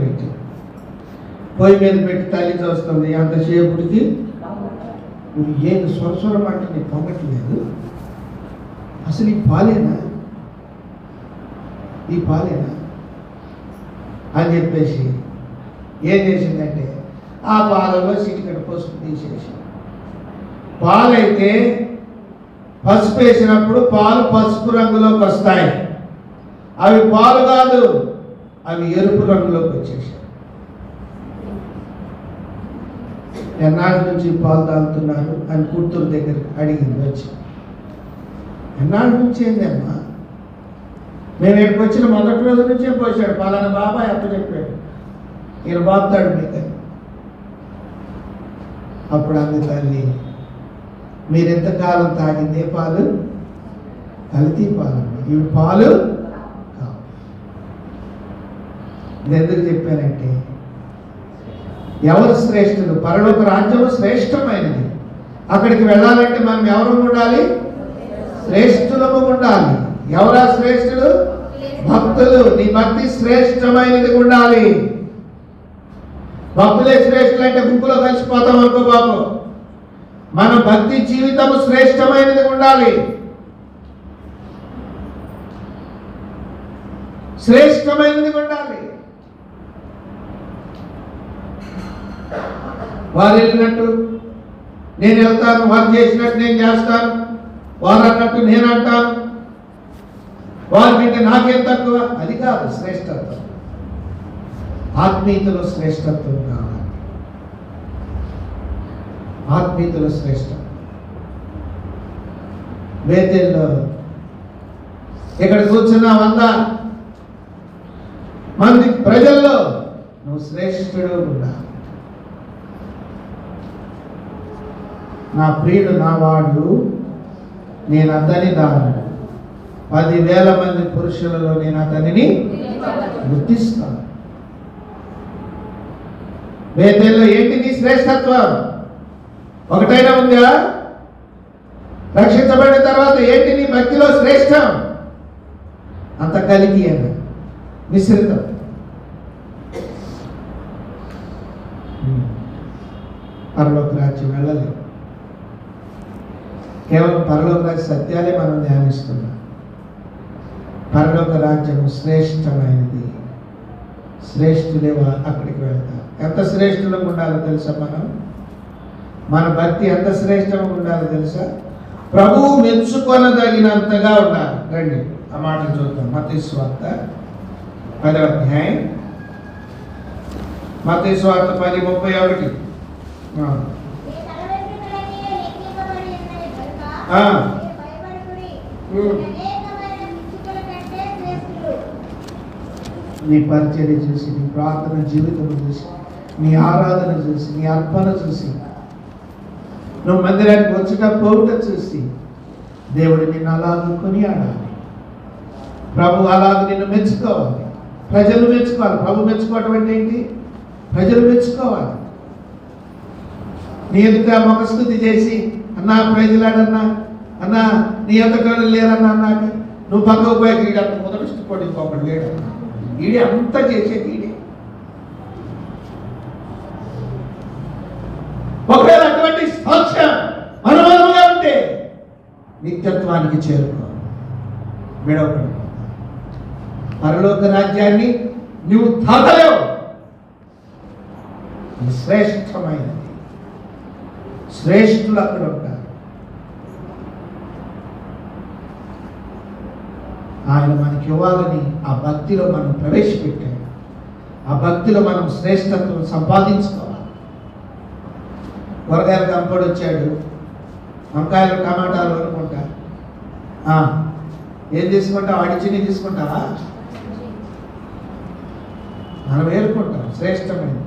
పెట్టి తల్లి చూస్తుంది. అంతసేపుడికి ఏది స్వరస్వరం అంటే నీకు పొంగట్లేదు, అసలు ఈ పాలేనా అని చెప్పేసి ఏం చేసిందంటే ఆ పాలలో చిటికెడు పసుపు తీసేసి, పాలైతే పసుపు వేసినప్పుడు పాలు పసుపు రంగులోకి వస్తాయి. అవి పాలు కాదు, అవి ఎరుపు రంగులోకి వచ్చేసాయి. ఎన్నాళ్ళ నుంచి పాలు తాగుతున్నారు అని కూతురు దగ్గర అడిగింది వచ్చి. ఎన్నాళ్ళ నుంచి ఏందమ్మా? మేము ఇక్కడికి వచ్చిన మొదటి రోజు నుంచే పోసాడు. పలానా బాబాయ్ అప్ప చెప్పాడు, ఈయన బాగుతాడు మీకు. అప్పుడు అంది తల్లి, మీరు ఎంతకాలం తాగిందే పాలు? కల్తీ పాలు. ఇవి పాలు కావు. ఇది ఎందుకు చెప్పానంటే, ఎవరు శ్రేష్ఠులు? పరలోక రాజ్యము శ్రేష్టమైనది. అక్కడికి వెళ్ళాలంటే మనం ఎవరు ఉండాలి? శ్రేష్ఠులము ఉండాలి. ఎవరా శ్రేష్ఠులు? భక్తులు. నీ భక్తి శ్రేష్టమైనది ఉండాలి. భక్తులే శ్రేష్ఠులు అంటే గుంపులో కలిసిపోతాం అనుకో బాబు. మన భక్తి జీవితము శ్రేష్టమైనది ఉండాలి. శ్రేష్టమైనది ఉండాలి. వారు వెళ్ళినట్టు నేను వెళ్తాను, వారు చేసినట్టు నేను చేస్తాను, వారు అన్నట్టు నేను అంటాను, వారికంటే నాకేం తక్కువ, అది కాదు శ్రేష్టత్వం. ఆత్మీయతలో శ్రేష్టత్వం కావాలి. ఆత్మీయతలో శ్రేష్టం. బేతేల్లో ఇక్కడ కూర్చున్న 100 మంది ప్రజల్లో నువ్వు శ్రేష్ఠుడు ఉండాలి. నా ప్రియుడు నా వాడు, నేను అతని దారుడు. 10,000 మంది పురుషులలో నేను అతనిని గుర్తిస్తాను. బేతేల్లో ఏంటి నీ శ్రేష్టత్వం? ఒకటైనా ఉందా? రక్షించబడిన తర్వాత ఏంటి నీ భక్తిలో శ్రేష్టం? అంత కలిగి అని మిశ్రితం. పరలోక రాజ్యం వెళ్ళలేదు. కేవలం పరలోక రాజ్య సత్యాలే మనం ధ్యానిస్తున్నాం. పరలోక రాజ్యము శ్రేష్టమైనది. శ్రేష్ఠులే అక్కడికి వెళ్తారు. ఎంత శ్రేష్ఠులకు ఉండాలో తెలుసా? మన భక్తి ఎంత శ్రేష్టంగా ఉండాలో తెలుసా? ప్రభువు మెచ్చుకొనదగినంతగా ఉండాలి. రండి ఆ మాటలు చూద్దాం. మత్తయి సువార్త 10వ అధ్యాయం, మత్తయి సువార్త 10:31. నీ పరిచర్య చూసి, నీ ప్రార్థన జీవితం చూసి, నీ ఆరాధన చూసి, నీ అర్పణ చూసి, నువ్వు మందిరానికి వచ్చుట పోవుట చూసి దేవుడు నిన్ను అలాగ కొనియాడాలి. ప్రభు అలాగ నిన్ను మెచ్చుకోవాలి. ప్రజలు మెచ్చుకోవాలి. ప్రభు మెచ్చుకోవటం అంటే ఏంటి? ప్రజలు మెచ్చుకోవాలి. నీ ఎదుట ముఖస్తుతి చేసి, అన్నా ప్రజలాడన్నా, అన్నా నీ ఎంతకాలం లేరన్నా అన్నాక నువ్వు పక్కకు పోయి ఈడంత మొదటి ఇష్టపడి ఇంకొకటి లేడు. ఈడే అంతా చేసేది ఈడే. ఒకవేళ అటువంటి సాక్ష్యం మనమనుగా ఉంటే నిత్యత్వానికి చేరుకో, విడవకూడదు. పరలోక రాజ్యాన్ని నువ్వు తాగలేవు. శ్రేష్టమైనది. శ్రేష్ఠులు అక్కడ ఉంటారు. ఆయన మనకి ఇవ్వాలని ఆ భక్తిలో మనం ప్రవేశపెట్టాడు. ఆ భక్తిలో మనం శ్రేష్టత్వం సంపాదించుకోవాలి. కూరగాయలు కంపడు వచ్చాడు, వంకాయలు టమాటాలు అనుకుంటా. ఏం తీసుకుంటావు? అడిచిని తీసుకుంటావా? మనం ఏరుకుంటాం శ్రేష్టమైనది.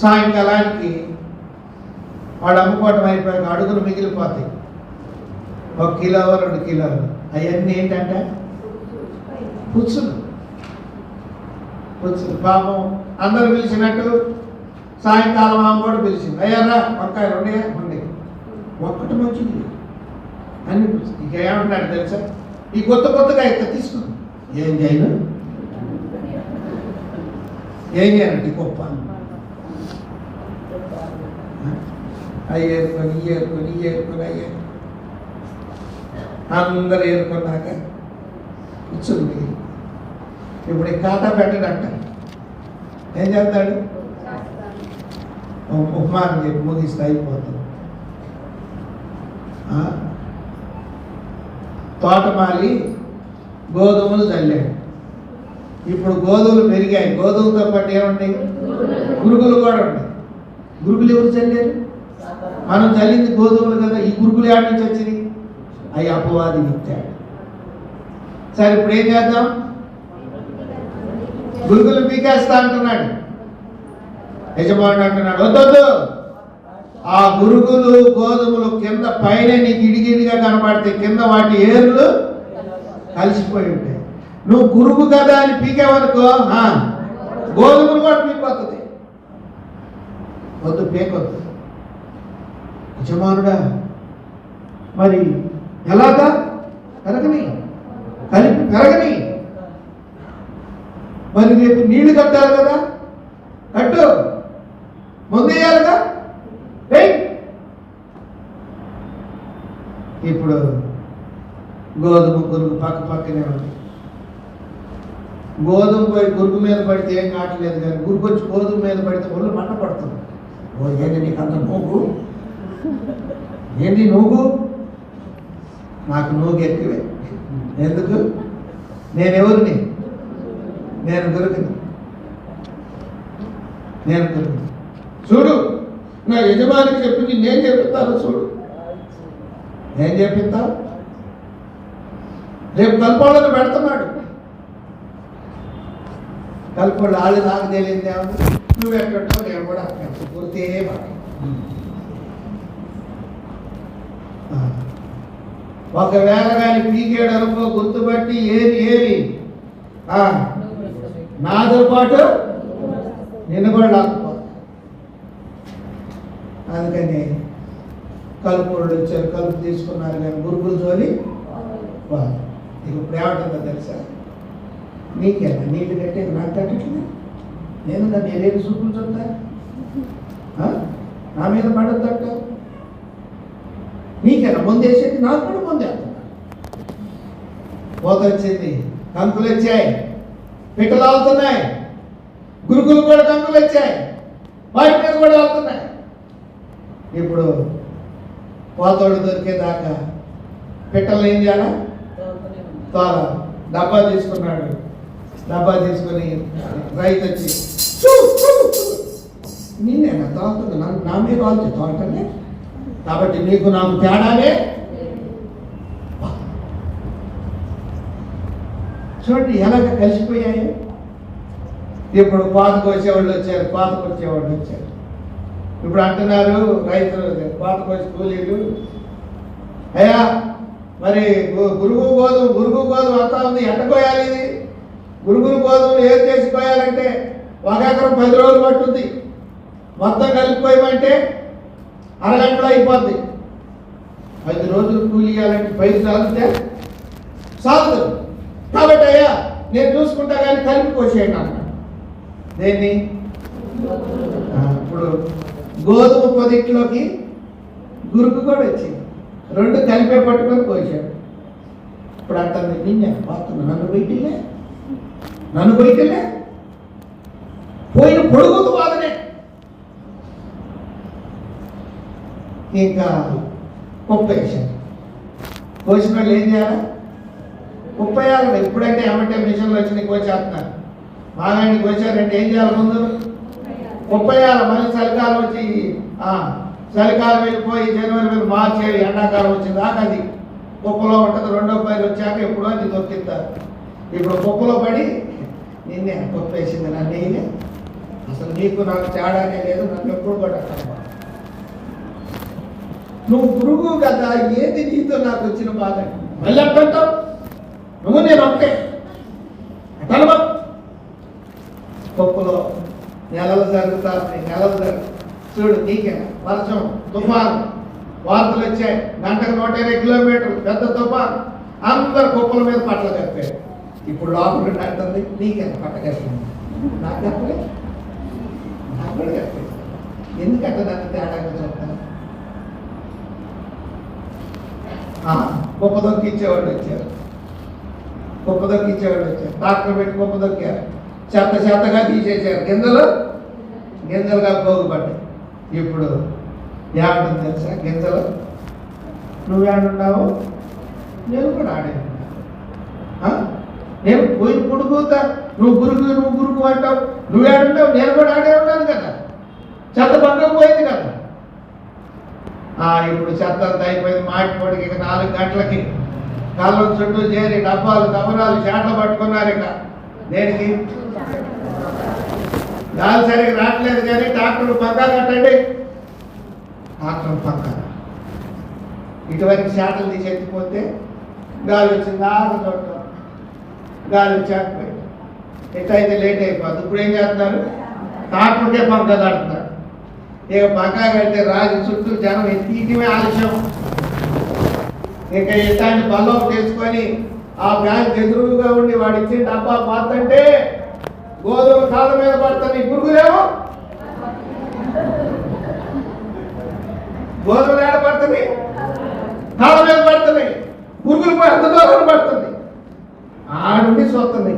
సాయంకాలానికి వాడు అమ్ముకోవటం అయిపోయాక అడుగులు మిగిలిపోతాయి. 1 కిలో 2 కిలోలు. అవన్నీ ఏంటంటే పుచ్చులు. పాపం అందరూ పిలిచినట్టు సాయంకాలం ఆమె కూడా పిలిచింది. అయ్యారా వంకాయలు ఉండే ఒక్కటి మంచిది అని ఇక ఏమంటున్నాడు తెలుసా? ఈ కొత్తగా అయితే తీసుకున్నాం. ఏం చేయను గొప్ప ఏరుకొని అందరు ఏరుకున్నాక కూర్చుంది. ఇప్పుడు ఈ ఖాతా పెట్టడంట. ఏం చేస్తాడు? ఉపమానం చెప్పి ముగిస్తే అయిపోతుంది. తోటమాలి గోధుమలు చల్లాడు. ఇప్పుడు గోధుమలు పెరిగాయి. గోధుమలతో పాటు ఏముంటాయి? గురుగులు కూడా ఉంటాయి. గురుగులు ఎవరు చల్లారు? మనం చల్లింది గోధుమలు కదా. ఈ గురుగులు ఏడు నుంచి వచ్చినాయి? అవి అపవాది ఇచ్చాడు. సరే ఇప్పుడు ఏం చేద్దాం? గురుగులు పీకేస్తా అంటున్నాడు యజమానుడు. అంటున్నాడు వద్దొద్దు, ఆ గురుగులు గోధుమలు కింద పైన నీకు ఇడిగిడిగా కనపడతాయి, కింద వాటి ఏర్లు కలిసిపోయి ఉంటాయి. నువ్వు గురుగు కదా అని పీకేవనుకో గోధుమలు కూడా పీకిపోతుంది. వద్దు, పీకొద్దు. యజమానుడా మరి ఎలాగా? పెరగని, కలిపి పెరగని. మరి రేపు నీళ్లు కట్టాలి కదా, కట్టు. ముందేయాలిగా, ఇప్పుడు గోధుమ గురుగు పక్కనే ఉంది. గోధుమ పోయి గురుగు మీద పడితే ఏం కావట్లేదు, కానీ గురుగు వచ్చి గోధుమ మీద పడితే ఒళ్ళు మంట పడుతుంది. ఓ ఏంటి నీకు అంత నూగు? ఏంటి నూగు? నాకు నూగు ఎక్కువే. ఎందుకు? నేనెవరిని? నేను గురుగుని. చూడు, నా యజమానికి చెప్పింది నేను చెప్తాను. చూడు ఏం చెప్పిస్తావు? రేపు కల్పాలను పెడుతున్నాడు. కల్పడు వాళ్ళు నాకు తెలియదు. నువ్వు ఎక్కడో నేను కూడా పూర్తి ఒకవేళ కానీ పీకేడు అనుకో, గుర్తుపట్టి ఏమి నాతో పాటు నిన్ను కూడా లాక్కుపో. అందుకని కలుపు వచ్చారు, కలుపు తీసుకున్నారు, కానీ గురుగులు జోలి ఇప్పుడు ఏమంటుందో తెలుసా? నీకేనా నీళ్ళు కట్టే నాకు కట్టట్లేదు. నేను దాన్ని ఏదేమి చూపించొద్దా? నా మీద పడొద్దట. నీకేనా ముందేసేది? నాకు కూడా ముందేస్తున్నా. పోత వచ్చింది, కంకులు వచ్చాయి, పిట్టలు అవుతున్నాయి, గురుగులు కూడా కంకులు వచ్చాయి, వాటి మీద కూడా అవుతున్నాయి. ఇప్పుడు పోతోడు దొరికేదాకా పిట్టలు ఏం చేయాలా? తోల. డబ్బా తీసుకున్నాడు. డబ్బా తీసుకొని రైతు వచ్చి నేనేనా తోలుతుంది? నా మీద వాళ్ళకి తోటనే, కాబట్టి నీకు నాకు తేడానే. చూడండి ఎలాగ కలిసిపోయాయి. ఇప్పుడు కోతకు వచ్చేవాళ్ళు వచ్చారు. ఇప్పుడు అంటున్నారు రైతులు, కోతకు వచ్చి కూలీలు, అయ్యా మరి గురుగు గోధుమ అంతా ఉంది, ఎట్ట కోయాలి? ఇది గురుగురు గోధుమలు ఏది చేసి కోయాలంటే 1 ఎకరం 10 రోజులు పట్టుద్ది. మొత్తం కలిపిపోయమంటే అరగంటలో అయిపోద్ది. 5 రోజులు కూలి ఇవ్వాలంటే పైరు సాగుతుంది. కాబట్టి అయ్యా నేను చూసుకుంటా కానీ కలిపి కోసేయండి అన్న. దేన్ని? ఇప్పుడు గోధుమ పొదిట్లోకి గురుకు కూడా వచ్చింది. 2 కలిపే పట్టుకొని కోసాడు. ఇప్పుడు అంటుంది నిన్నే పోతున్నా, నన్ను బయటలే పోయిన పొడుగుతూ వాదనే. ఇంకా పప్పు వేసారు. కోసిన వాళ్ళు ఏం చేయాలి? ఉప్పు వేయాలి. ఎప్పుడంటే ఏమంటే మిషన్లు వచ్చి కోసేస్తున్నారు. బాగా కోసారంటే ఏం చేయాలి? ముందు ఉప్పు వేయాలి. మళ్ళీ చలికాలం వచ్చి చలికాలం వెళ్ళిపోయి జనవరి మీద మార్చి ఎండాకాలం వచ్చింది దాకా అది పప్పులో ఉంటుంది. రెండో పైరు వచ్చాక ఎప్పుడో అది దొక్కిస్తారు. ఇప్పుడు పప్పులో పడి నిన్నే పప్పు వేసింది నా నెయ్యి. అసలు నీకు నాకు తేడానే లేదు. నన్ను ఎప్పుడు కూడా నువ్వు గురువు కదా, ఏది నీతో నాకు వచ్చిన బాధ? మళ్ళీ అంటావు నువ్వు నేను ఒకే అటలమా. పప్పులో నెలలు జరుగుతాయి, నెలలు జరుగుతాయి. చూడు నీకే వర్షం, తుఫాను, వార్తలు వచ్చాయి. గంటకు 120 కిలోమీటర్లు పెద్ద తుఫాను. అందరు కుప్పల మీద పట్ల కప్పారు. ఇప్పుడు లోపల అంటుంది నీకే పట్ట కప్పింది. నాకు చెప్పలే, నాకు కూడా చెప్పలేదు. ఎందుకంటే నన్ను తేడాగా చెప్తాను. కుప్ప దొక్కిచ్చేవాళ్ళు వచ్చారు, కుప్ప దొక్కిచ్చేవాళ్ళు వచ్చారు. డాక్టర్ పెట్టి కుప్ప దొక్కారు. చెత్త చెత్తగా తీసేసారు. గింజలు గింజలుగా పోగుపడ్డాయి. ఇప్పుడు ఏమంటుంది తెలుసా? గింజలు నువ్వేడున్నావు, నేను కూడా ఆడే ఉన్నాను. నేను పోయి పుడుకుతా, నువ్వు గురుకు అంటావు. నువ్వేడుంటావు, నేను కూడా ఆడే ఉన్నాను కదా. చెత్త పక్కకు పోయింది కదా. ఇప్పుడు చెత్త అంతా అయిపోయింది. మాటి పొడికి ఇక 4 గంటలకి కాళ్ళ చుట్టూ చేరి డబ్బాలు దమరాలు చేటలు పట్టుకున్నారు. ఇక దేనికి? గాలి సరిగ్గా రావట్లేదు కానీ డాక్టర్ పక్కా కట్టండి. డాక్టర్ పక్క ఇటువరకు చేటలు తీసి ఎత్తిపోతే గాలి వచ్చింది. చూడటం గాలి వచ్చాకపోయింది. ఎట్లయితే లేట్ అయిపోద్ది. ఇప్పుడు ఏం చేస్తున్నారు? డాక్టర్కే పక్క కడుతున్నారు. ఇక పక్కా కడితే రాజు చుట్టూ జనం ఎత్తిమే ఆలస్యం. ఇక ఇట్లాంటి బల్లం చేసుకొని ఆ బ్యాంక్ ఎదురుగా ఉండి వాడు ఇచ్చిన డబ్బా పోతుంటే గోధుమ కాళ్ళ మీద పడుతుంది. గురుగులేమో గోధుమ ఏడ పడుతుంది, కాళ్ళ మీద పడుతుంది. గురుగులు పోయి అంత దూరం పడుతుంది. ఆడుండి చూస్తుంది.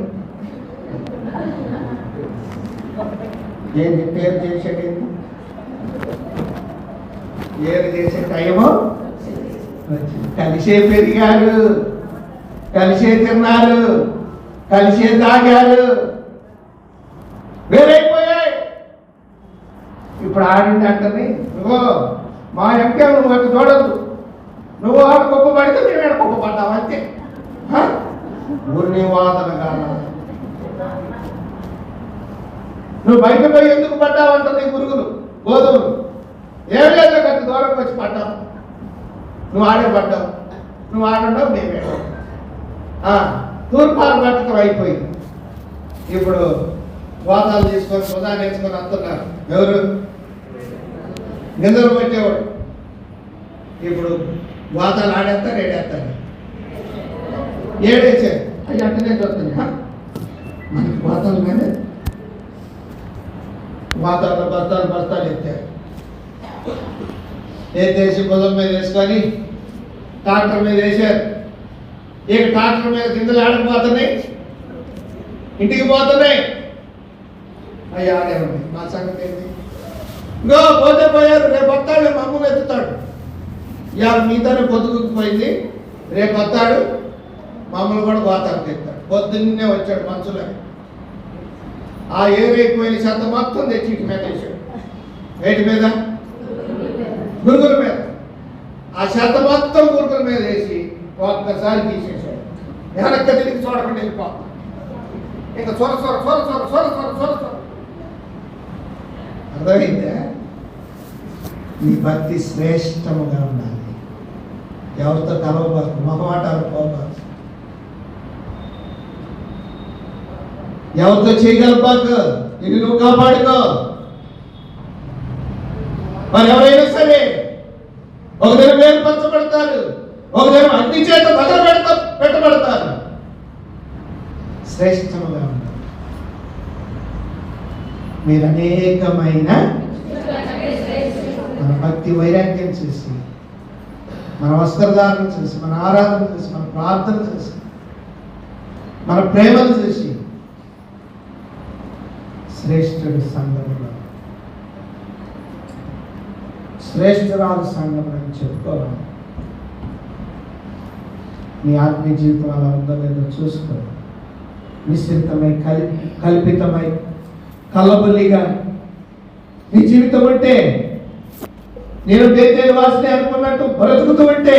ఏంటి పేరు చేసేది? ఏది చేసే టైము కలిసే పెరిగారు, కలిసే తిన్నారు, కలిసే తాగారు, వేరైపోయాయి. ఇప్పుడు ఆడింటి అంటుంది నువ్వు మా ఎంకే నువ్వు అటు చూడద్దు. నువ్వు ఆడ కుప్ప పడితే మేము ఆడ కుప్ప పడ్డావు అంతే. ఊరిని వాదన కాదు. నువ్వు బయట పోయి ఎందుకు పడ్డావు అంటుంది గురుగులు గోధుమలు. ఏం లేదు కట్టి దూరంకి వచ్చి పడ్డావు. నువ్వు ఆడే పడ్డావు, నువ్వు ఆడుండవు, మేమే తూర్పాలు పట్టడం అయిపోయింది. ఇప్పుడు వాతాలు తీసుకొని సుధాన్ని వేసుకొని వస్తున్నారు. ఎవరు? గింజలు పెట్టేవాడు. ఇప్పుడు వాతాలు ఆడేస్తారు, ఏడేస్తారు. ఏడేసారు అవి అంటనే చూస్తుంది. మనకి వాతాల మీద వాతాలు బస్తాలు ఎత్తారు. ఎత్తేసి భుజం మీద వేసుకొని ట్రాక్టర్ మీద వేసారు. ఇక ట్రాక్టర్ మీద గింజలు ఆడకపోతున్నాయి, ఇంటికి పోతున్నాయి. అవి ఆడేవండి. మా సంగతి ఏంటి? ఇంకో పోతే పోయారు. రేపు వస్తాడు, మా అమ్మను ఎత్తుతాడు. ఇవాళ మీతోనే పొద్దుకుపోయింది. రేపు వస్తాడు, మామూలు కూడా గోతానికి ఎత్తాడు. పొద్దున్నే వచ్చాడు మనుషులే. ఆ ఏరైపోయిన చెత్త మొత్తం తెచ్చి ఇంటి మీద వేసాడు. వేటి మీద? గురుగుల మీద. ఆ చెత్త మొత్తం గురుగుల మీద వేసి ఒక్కసారి తీసేసాడు. వెనక్కి తిరిగి చూడకుండా వెళ్ళిపోతాం. ఇంకా సొర సొర సొర సొర సొర సొర సొర సొర. అర్థమైందా? నీ భక్తి శ్రేష్టముగా ఉండాలి. ఎవరితో కలవబాకు, మొహమాటాలు పోబాకు, ఎవరితో చేయగలబాకు. ఇది నువ్వు కాపాడుకో. మరి ఎవరైనా సరే ఒక దినం వేరుపరచబడతారు, ఒక దినం అగ్ని చేత పెట్టబడతారు. శ్రేష్టముగా ఉండాలి. మీరు అనేకమైన మన భక్తి వైరాగ్యం చూసి, మన వస్త్రధారణ చూసి, మన ఆరాధన చూసి, మన ప్రార్థన చూసి, మన ప్రేమను చూసి శ్రేష్ఠుడి సంఘంలో శ్రేష్ఠరాలు సంఘం అని చెప్పుకోవాలి. నీ ఆత్మీయ జీవితం అలా ఉందో లేదో చూసుకో. మిశ్రితమై కల్పితమై కల్లబుల్లిగా నీ జీవితం అంటే నేను బేతేలు వాసిని అనుకున్నట్టు బ్రతుకుతూ ఉంటే,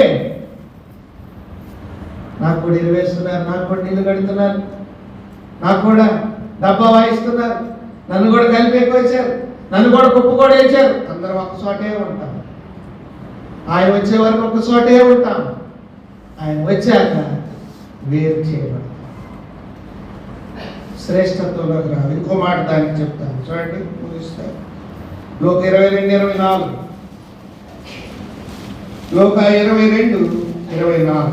నాకు కూడా ఇల్లు వేస్తున్నారు, నాకు కూడా నీళ్లు కడుతున్నారు, నాకు కూడా డబ్బా వాయిస్తున్నారు, నన్ను కూడా కలిపి ఎక్కువ వేశారు, నన్ను కూడా కుప్ప కూడా వేశారు. అందరం ఒక్క చోటే ఉంటాం. ఆయన వచ్చే వరకు ఒక్క చోటే ఉంటాం. ఆయన వచ్చాక వేరు చేయబడతాం, శ్రేష్టత్వంలోకి రాదు. ఇంకో మాట దానికి చెప్తాను, చూడండి, ముగిస్తాను. లోక 22:24, లోక 22:24.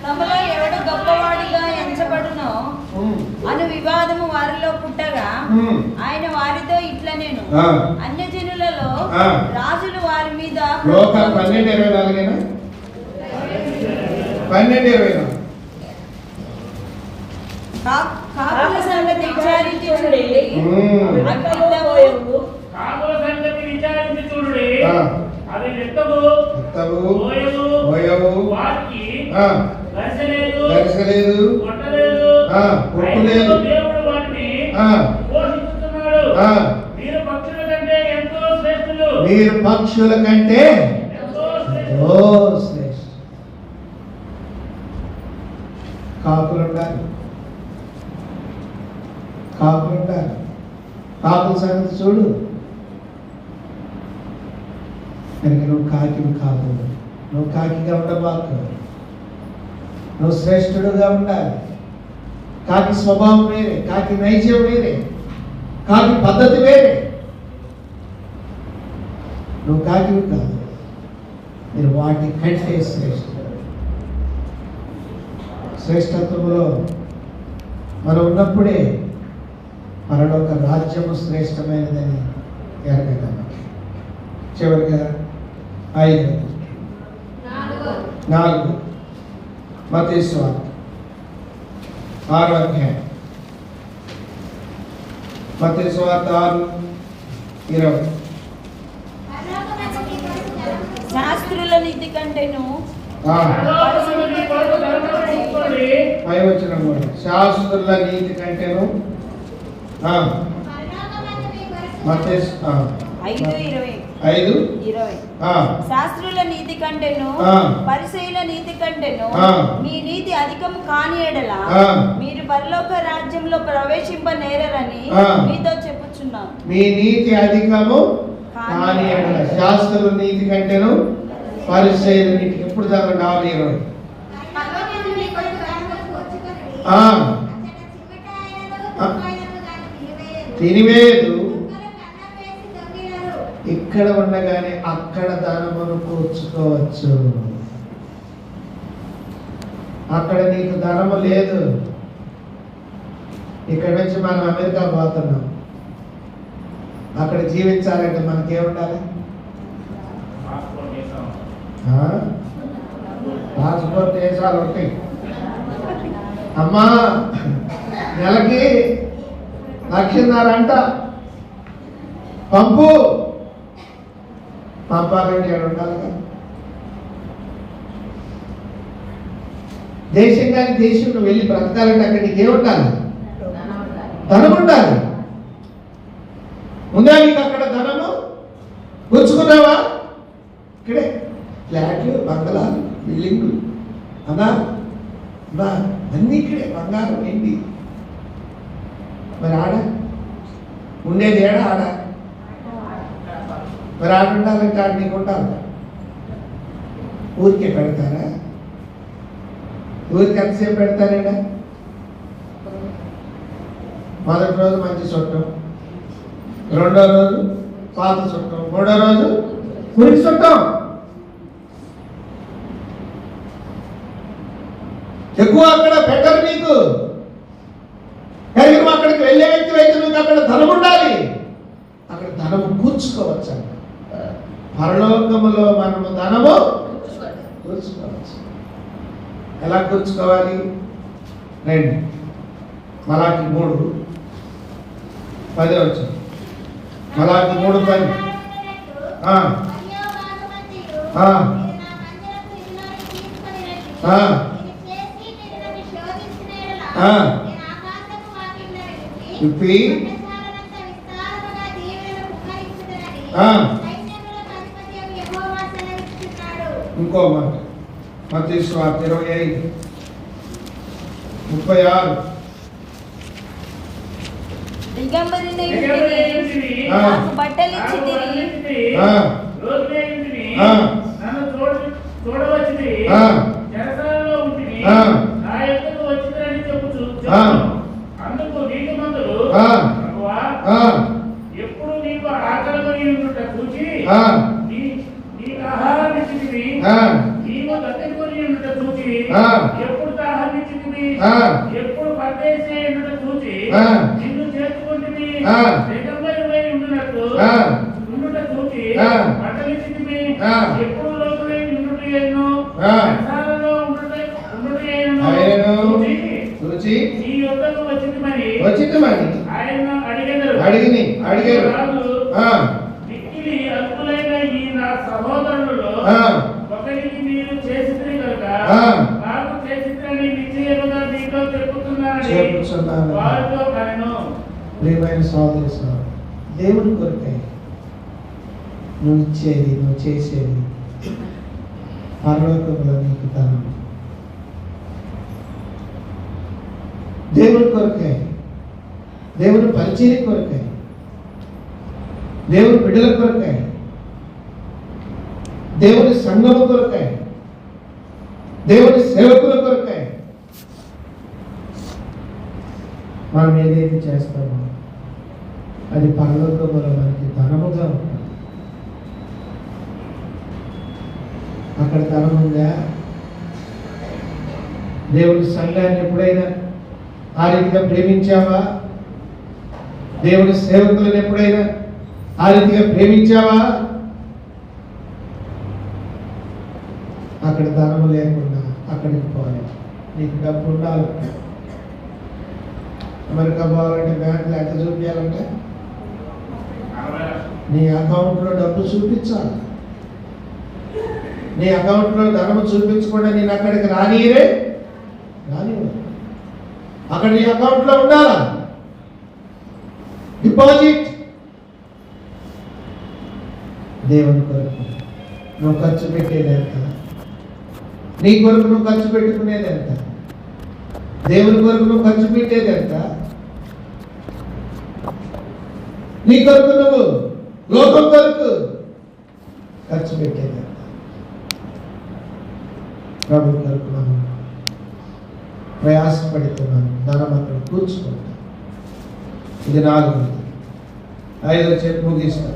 తమలో ఎవడు గొప్పవాడిగా ఎంచబడునో అను వివాదము వారిలో పుట్టగా ఆయన వారితో ఇట్లా నేను అన్యజనులలో రాజులు వారి మీద లోక 12:24 12:24 కాకుల సంగతి విచారించి చూడండి. కాకుల సంగతి విచారించి చూడండి. అది ఎత్తవు ఓయవు వాటికి దర్శలేదు కొట్టలేదు. దేవుడు వాటిని పోషిస్తున్నాడు. మీరు పక్షుల కంటే ఎంతో శ్రేష్ఠులు. మీరు పక్షుల కంటే ఎంతో శ్రేష్ఠ. కాకులుండాలి. కాకుల సంగతి చూడు. కనుక నువ్వు కాకివి కాదు, నువ్వు కాకిగా ఉండబాకు, నువ్వు శ్రేష్ఠుడుగా ఉండాలి. కాకి స్వభావం వేరే, కాకి నైజం వేరే, కాకి పద్ధతి వేరే. నువ్వు కాకివి కాదు, మీరు వాటి కంటే శ్రేష్ఠుడు. శ్రేష్టత్వంలో మనం ఉన్నప్పుడే పరలోక రాజ్యము శ్రేష్టమైనదని ఎరగగలం. చివరిగా 4 మత్తయి సువార్త 6వ అధ్యాయం. మత్తయి సువార్త 6:20. శాస్త్రుల నీతి కంటేను పై వచ్చిన శాస్త్రుల నీతి కంటేను మత్తయి 5:20. శాస్త్రుల నీతి కంటేను పరిసయ్యుల నీతి కంటేను మీ నీతి అధికము కాని ఎడల మీరు పరలోక రాజ్యంలో ప్రవేశింపనేరని మీతో చెప్పుచున్నాను. మీ నీతి అధికము కాని ఎడల. శాస్త్రుల నీతి కంటేను పరిసయ్యుల నీతి. ఎప్పుడు దాకా 4:20. తినివేదు, ఇక్కడ ఉండగానే అక్కడ ధనమును కూర్చుకోవచ్చు. అక్కడ నీకు ధనము లేదు. ఇక్కడ నుంచి మనం అమెరికా పోతున్నాం. అక్కడ జీవించాలంటే మనకేముండాలి? పాస్పోర్ట్ దేశాలు ఉంటాయి. అమ్మా నెలకి 1,50,000 అంట, పంపాలంటే ఉండాలి కదా. దేశం కానీ దేశం నువ్వు వెళ్ళి బ్రతకాలంటే అక్కడ నీకేముండాలి? ధనం ఉండాలి. ఉందా నీకు అక్కడ ధనము? పుచ్చుకున్నావా? ఇక్కడే ఫ్లాట్లు, బంగళాలు, బిల్డింగులు అన్నా అన్నీ ఇక్కడే, బంగారం ఏంటి. మరి ఆడ ఉండేది ఆడ. మరి ఆడ ఉండాలంటే ఆడ నీకు ఉండాలి. ఊరికే పెడతారా? ఊరికి ఎంతసేపు పెడతారేడా? మొదటి రోజు మంచి చుట్టం, రెండో రోజు పాత చుట్టం, మూడో రోజు ఊరికి చుట్టం. ఎక్కువ అక్కడ పెట్టరు నీకు. కానీ నువ్వు అక్కడికి వెళ్ళే వ్యక్తి అయితే నీకు అక్కడ ధనం ఉండాలి. అక్కడ ధనము కూర్చుకోవచ్చు. పరలోకములో మనము ధనము కూర్చుకోవచ్చు. ఎలా కూర్చుకోవాలి? రండి, మలాకి 3:10 వచ్చింది. మలాకి 3:10. ఆ, మీరు నా మందిరపు ఇల్లులోకి తీసుకొని రండి. ఆ. ఇది చేసి మీరు నన్ను శోధించిన యెడల ఆ. నేను ఆకాశపు వాకిళ్లను విప్పి పట్టణశాలనంత విస్తారముగా దీవెనలు కుమ్మరించుదునని ఆ. సైన్యములకు అధిపతియగు యెహోవా సెలవిస్తున్నాడు. ఇంకో మాట మత్తయి సువార్త 25:36. దిగంబరిని ఆ. నాకు బట్టలు ఇచ్చితిరి. ఆ, ఆ. నన్ను చూడవచ్చింది ఆ. చెరసాలలో ఉంటుంది ఆ. నా యొద్దకు వచ్చిందని చెప్పుచు ఆ. అందుకు నీతిమంతులు ఆ. ప్రభువా ఆ, ఎప్పుడు నీకు ఆకలి ఉండుట చూచి ఆ. నీకు ఆహారం ఇచ్చితివి ఆ. నీవు దత్తకొని ఉండుట చూచి ఆ. ఎప్పుడు దాహం ఇచ్చితివి ఆ. ఎప్పుడు పరదేశే ఉండుట చూచి ఆ. నిన్ను చేర్చుకుంటివి ఆ. దిగంబరివై ఉండునట్లు ఆ. ఉండుట చూచి ఆ. బట్టలిచ్చితివి ఆ. ఎప్పుడు లోతులై ఉండుటయేను ఆ. చెరసాలలో ఉండుటయేను ఆయనను చూచి చూచి నీ యొద్దకు వచ్చింది వచ్చిందమని ఆయన అడిగారు అడిగారు. ఆ, మిక్కిలి అల్పులైన ఈ నా సహోదరులలో ఆ. ఒకరికి మీరు చేసిద్రి కనుక ఆ. నాకు చేసిద్రని నిశ్చయముగా మీతో చెప్పుతున్నానని చెప్పుచున్నాను. వారితో కనెను. ప్రియమైన సోదరి సోదరు, దేవుని కొరకై నువ్వు ఇచ్చేది, నువ్వు చేసేది పరలోకంలో నీకు ధనం. దేవుని కొరకై, దేవుని పరిచర్య కొరకై, దేవుని బిడ్డల కొరకై, దేవుని సంఘము కొరకై, దేవుని సేవకుల కొరకై మనం ఏదైతే చేస్తామో అది పరలోకంలో మనకి ధనముగా ఉంటుంది. అక్కడ ధనం ఉందా? దేవుని సంఘాన్ని ఎప్పుడైనా ఆ రీతిగా ప్రేమించావా? దేవుని సేవకులను ఎప్పుడైనా ఆ రీతిగా ప్రేమించావా? అక్కడ ధనము లేకుండా అక్కడికి పోవాలి. నీకు డబ్బు ఉండాలి. అమెరికా పోవాలంటే బ్యాంకులో ఎంత చూపించాలంటే నీ అకౌంట్లో డబ్బు చూపించాలి. నీ అకౌంట్లో ధనము చూపించకుండా నేను అక్కడికి రానియరే. అక్కడ నీ అకౌంట్లో ఉండాలా డిపాజిట్. దేవుని కొరకు నువ్వు ఖర్చు పెట్టేది ఎంత? నీ కొరకు నువ్వు ఖర్చు పెట్టుకునేది ఎంత? దేవుని కొరకు నువ్వు ఖర్చు పెట్టేది ఎంత? నీ కొరకు నువ్వు లోకం కొరకు ఖర్చు పెట్టేది ఎంత? ప్రభు కొరకు మనం ప్రయాసపడుతున్నాను. ధనం అక్కడ కూర్చుకుంటాం. ఇది 4. 5 చెప్పు ముగిస్తాం.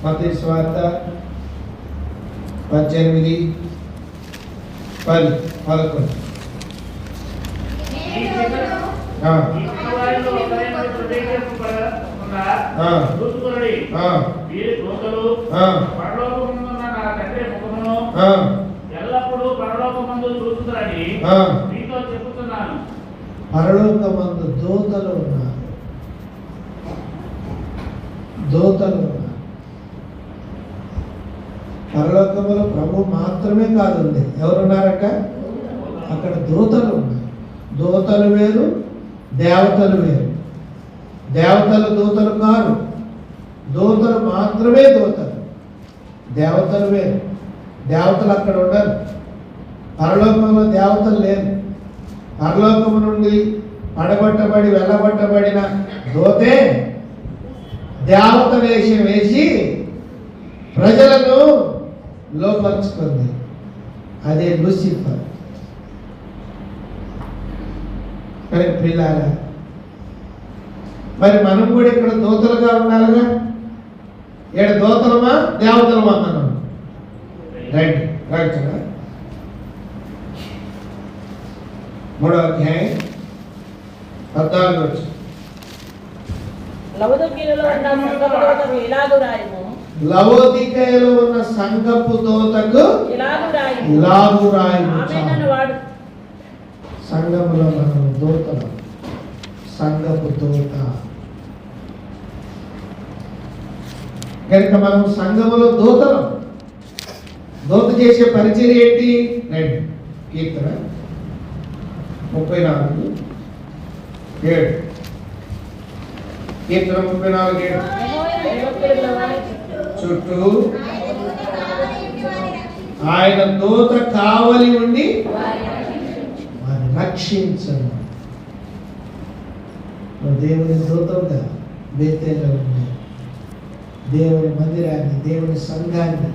మత్తయి సువార్త 18, 10, 11. ఈ వారిలో ఒకరైన హృదయపూర్వకంగా చూసుకొనుడి. వీరి దూతలు పరలోకమందున్న నా తండ్రి ముఖమును ఎల్లప్పుడూ పరలోకమందు చూసుకుని మీతో చెప్పుతున్నాను. పరలోకమందు దూతలు ఉన్నారు. పరలోకములో ప్రభు మాత్రమే కాదు ఉంది. ఎవరున్నారట? అక్కడ దూతలు ఉన్నారు. దూతలు వేరు, దేవతలు వేరు. దేవతలు దూతలు కాదు. దూతలు మాత్రమే దూతలు. దేవతలు వేరు. దేవతలు అక్కడ ఉండరు. పరలోకంలో దేవతలు లేరు. పరలోకము నుండి పడగొట్టబడి వెళ్ళగొట్టబడిన దూతే దేవత వేషం వేసి ప్రజలను లోపరుచుకుంది. అదే లూసిఫర్. మరి పిల్లారా, మరి మనం కూడా ఇక్కడ దూతలుగా ఉండాలిగా. ఇక్కడ దూతలమా దేవతలమా? మనం రైట్ రైట్. 3వ అధ్యాయం 14. లవోదికయలో ఉన్న సంఘపు దూతకు ఇలాగు రాయుము. లవోదికయలో ఉన్న సంఘపు దూతకు ఇలాగు రాయుము. ఆమేనను వాడు. సంఘములో మనం దూతలు. సంఘపు దూత కనుక మనం సంఘములో దూతలం. దూత చేసే పరిచర్య ఏంటి? రండి, కీర్తన 34:7. కీర్తన 34:7. చుట్టూ ఆయన దూత కావలి ఉండి వారిని రక్షించను. దేవుని దూతగా బేతేల్లో ఉన్నాయి. దేవుని మందిరాన్ని, దేవుని సంఘాన్ని,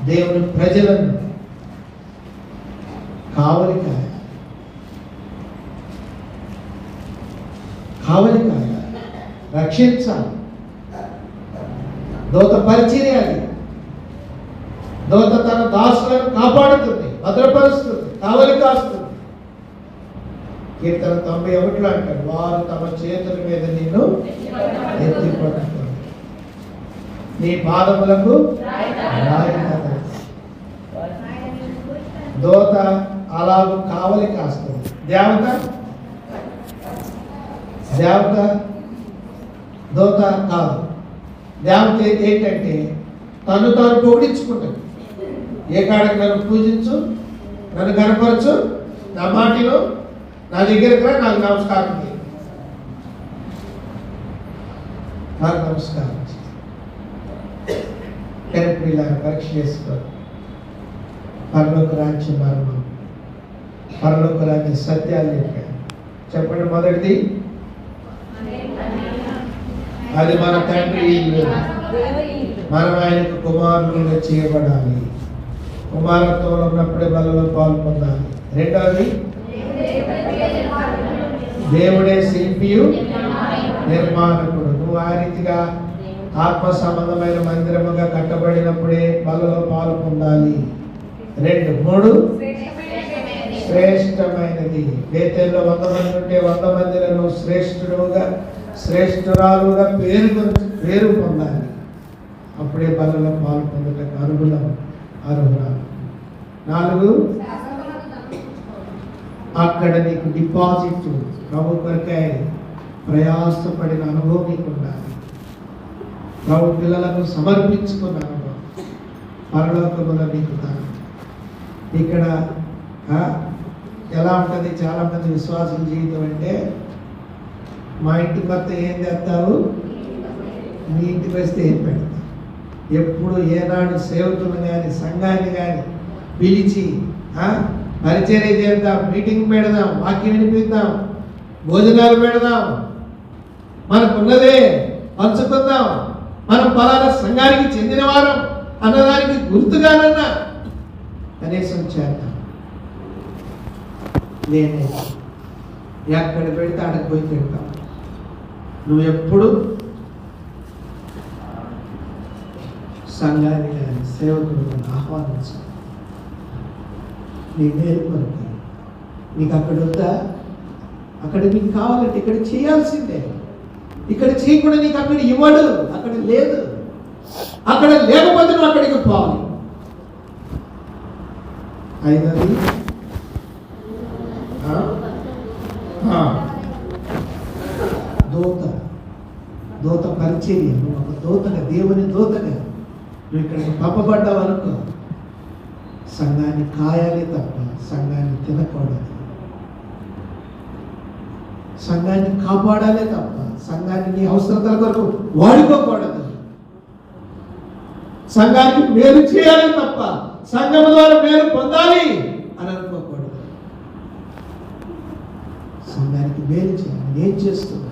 దేవుని ప్రజలను కావలికాయ రక్షించాలి. దూత పరిచర్య అది. దూత తన దాసులను కాపాడుతుంది, భద్రపరుస్తుంది, కావలి కాస్తుంది. కీర్తన 91 అంటాడు, వారు తమ చేతుల మీద నిన్ను ఎత్తిపడుతుంది, నీ పాదములకు రాయి కాదు. దూత అలాగూ కావలి కాస్తుంది. దేవత దూత కాదు. దేవత ఏంటంటే తను తాను పొగిడించుకుంటుంది. ఏ కాడికి నన్ను పూజించు, నన్ను కనపరచు, నా మాటిలో నా దగ్గరకు రా, నాకు నమస్కారం చేయి, నాకు నమస్కారం చేయి. ఇలా పరీక్ష చేసుకోవాలి. పరలోక రాజ్య మర్మం, పరలోక రాజ్య సత్యాలు చెప్పారు. చెప్పండి. మొదటిది, అది మన తండ్రి ఇల్లు, మనం ఆయనకు కుమారులుగా చేయబడాలి, కుమారత్వంలో ఉన్నప్పుడే బలలో పాలు పొందాలి. రెండవది, దేవుడే శిల్పియు నిర్మాణకుడు. నువ్వు ఆ రీతిగా ఆత్మ సంబంధమైన మందిరముగా కట్టబడినప్పుడే బలలో పాలు పొందాలి. 2, 3 శ్రేష్టమైనది. బేతేల్లో 100 మంది ఉంటే 100 మందిలను శ్రేష్ఠురాలుగా పేరు పొందాలి. అప్పుడే బలలో పాలు పొందటకు అర్హురాలు. 4, అక్కడ నీకు డిపాజిట్, ప్రభు కొరకై ప్రయాసపడిన అనుభవం నీకు ఉండాలి. ప్రభు పిల్లలకు సమర్పించుకున్న అనుభవం పరలోకములో నీకు తాను. ఇక్కడ ఎలా ఉంటుంది? చాలా మంది విశ్వాసుల జీవితం అంటే, మా ఇంటికి వస్తే ఏం చేస్తావు, మీ ఇంటికి వస్తే ఏం పెడతావు. ఎప్పుడు ఏనాడు సేవకులను కానీ సంఘాన్ని కానీ పిలిచి పరిచర్య చేద్దాం, మీటింగ్ పెడదాం, వాక్యం వినిపిద్దాం, భోజనాలు పెడదాం, మనకున్నదే పంచుకుందాం, మనం పలానా సంఘానికి చెందిన వారం అన్నదానికి గుర్తుగానన్నా కనీసం చేద్దాం. నేనే ఎక్కడ పెడితే అక్కడికి పోయి తింటాం. నువ్వు ఎప్పుడు సంఘాన్ని కానీ సేవకులు కానీ ఆహ్వానించాలి. నీ మేలు కొరకు. నీకు అక్కడ వద్దా? అక్కడ నీకు కావాలంటే ఇక్కడ చేయాల్సిందే. ఇక్కడ చేయకుండా నీకు అక్కడ ఇవ్వడు. అక్కడ లేదు. అక్కడ లేకపోతే నువ్వు అక్కడికి పోవాలి. 5ది, దూత పరిచర్య. నువ్వు ఒక దూతగా, దేవుని దూతగా నువ్వు ఇక్కడికి పంపబడ్డావు అనుకో, సంఘాన్ని కాయాలి తప్ప సంఘాన్ని తినకూడదు. సంఘాన్ని కాపాడాలి తప్ప సంఘాన్ని నీ అవసరతల కొరకు వాడుకోకూడదు. సంఘానికి మేలు చేయాలి తప్ప సంఘం ద్వారా మేలు పొందాలి అని అనుకోకూడదు. సంఘానికి మేలు చేయాలి. నేను చేస్తున్నా,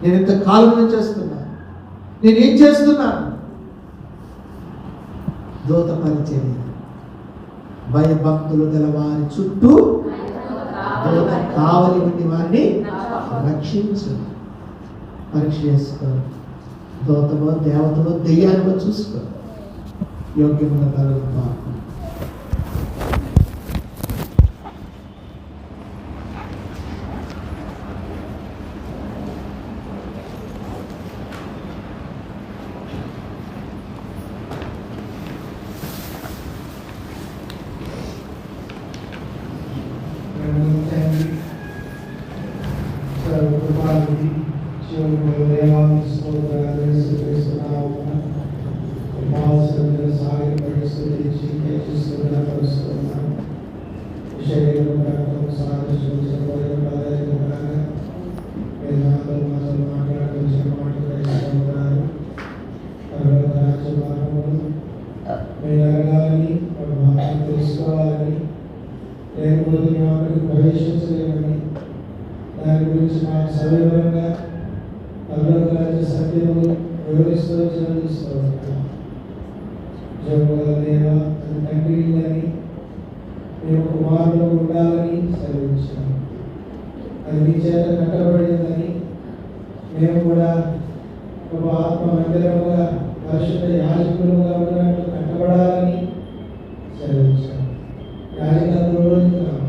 నేను ఇంత కాలం నుంచి చేస్తున్నా, నేనేం చేస్తున్నాను? దూత పరిచర్య. భయభక్తులు గల వారి చుట్టూ దూత కావలి ఉండి వారిని రక్షించు. పరీక్ష చేసుకో. దూతమో దేవతమో దెయ్యానిమో చూసుకో. యోగ్యమైన బలం పాపం. Sahib తెలుసుకోవాలని లేకపోతే మేము అక్కడికి ప్రవేశించలేమని దాని గురించి మాకు సవివరంగా పరలోక రాజ్య సత్యము వివరిస్తూ వచ్చిన దేవ అది తండ్రిని మేము కుమారులు ఉండాలని సెలవించాము. అది మీ చేత కట్టబడిందని మేము కూడా ఒక ఆత్మ మందిరముగా పరిశుద్ధ యాజకులుగా ఉన్నట్టు కట్టబడాలని సెలవించాము. యాజకత్వంలోకి రావాలి.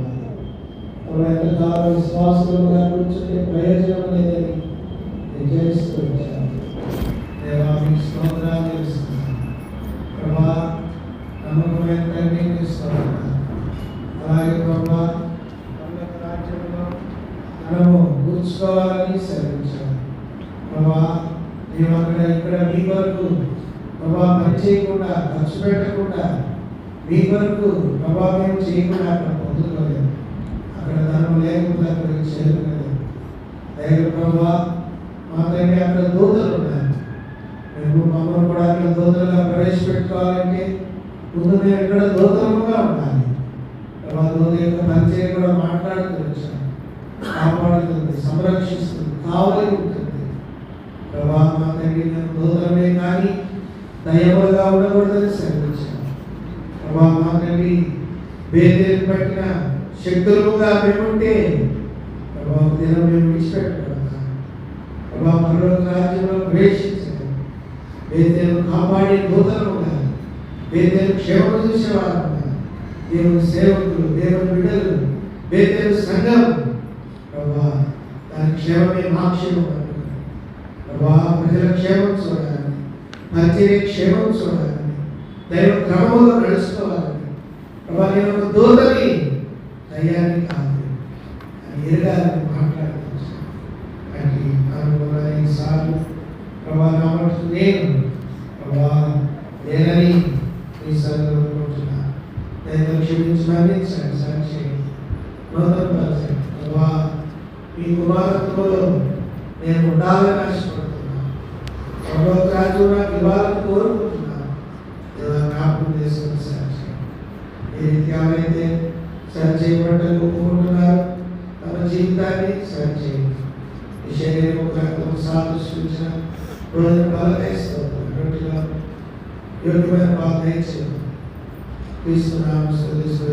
ఎంతకాలం విశ్వాసులుగా కూర్చుంటే ప్రయోజనం లేదని హెచ్చరిస్తూ వచ్చాము. దేవా మీకు స్తోత్రాలు తెలుస్తున్నాను. ప్రభా నమ్మకమైన తండ్రిని స్తోత్రాలు. అలాగే ప్రభా పరలోక రాజ్యంలో మనము కూర్చుకోవాలని సెలవించాము. ప్రభా మేము అక్కడ ఇక్కడ మీ కొరకు ప్రభా పని చేయకుండా ఖర్చు పెట్టకుండా మీ కొరకు ప్రభా మేము చేయకుండా అక్కడ పొందుకోలేదు. అక్కడ ధనం లేకుండా అక్కడికి చేరుకోలేదు. దైవ ప్రభా మా దగ్గర అక్కడ దూతలు ఉన్నాయి. మేము మమ్మల్ని కూడా అక్కడ దూతలుగా ప్రవేశపెట్టుకోవాలంటే ముందు మేము ఇక్కడ దూతలుగా ఉండాలి. ప్రభా దూత యొక్క పరిచయం కూడా మాట్లాడుతూ వచ్చాను. కాపాడుతుంది, సంరక్షిస్తుంది, కావలి ఉంటుంది. ప్రభా మా తండ్రి మేము దూతలమే కానీ దయ్యములుగా ఉండకూడదని సెలవించాను. ప్రభా మా తండ్రి బేదేలు పట్టిన శక్తులుగా మేముంటే ప్రభా దినం మేము విడిచిపెట్టబడతాం. ప్రభా పరలోక రాజ్యంలో ప్రవేశించడం బేదేలు కాపాడే దూతలుగా బేదేలు క్షేమం చూసేవారు దేవుని సేవకులు, దేవుని బిడ్డలు, బేతేలు సంఘం ప్రభా దాని క్షేమమే మా క్షేమం. ప్రభా ప్రజల క్షేమం చూడాలని, పరిచర్య క్షేమం చూడాలని, దైవ క్రమంలో నడుచుకోవాలని ప్రభా నేను ఒక దూతని దయ్యాన్ని కాదు అని ఎరగాలని మాట్లాడుతున్నాను. సార్లు ప్రభా కాబట్టి నేను ప్రభా నేనని ఈ సంఘంలో దైవం క్షమించి మరణించండి, సాక్షి నూతనపరచండి. ప్రభా మీ కుమారత్వంలో నేను ఉండాలని ఆశపడుతున్నాను. పరలోక రాజ్యం నాకు ఇవ్వాలని కోరుకుంటున్నాను. జ్ఞాపకం చేసుకుని సాక్షి ఏ రీతి ఎవరైతే సరి చేయబడ్డని ఒప్పుకుంటున్నారు తమ జీవితాన్ని సరి చేయండి. ఈ శరీరం రక్తం సాదృష్టించిన రోజున బలమేస్తూ యోగ్యమైన బాధ చేయండి. క్రీస్తు నామములో స్తుతిస్తూ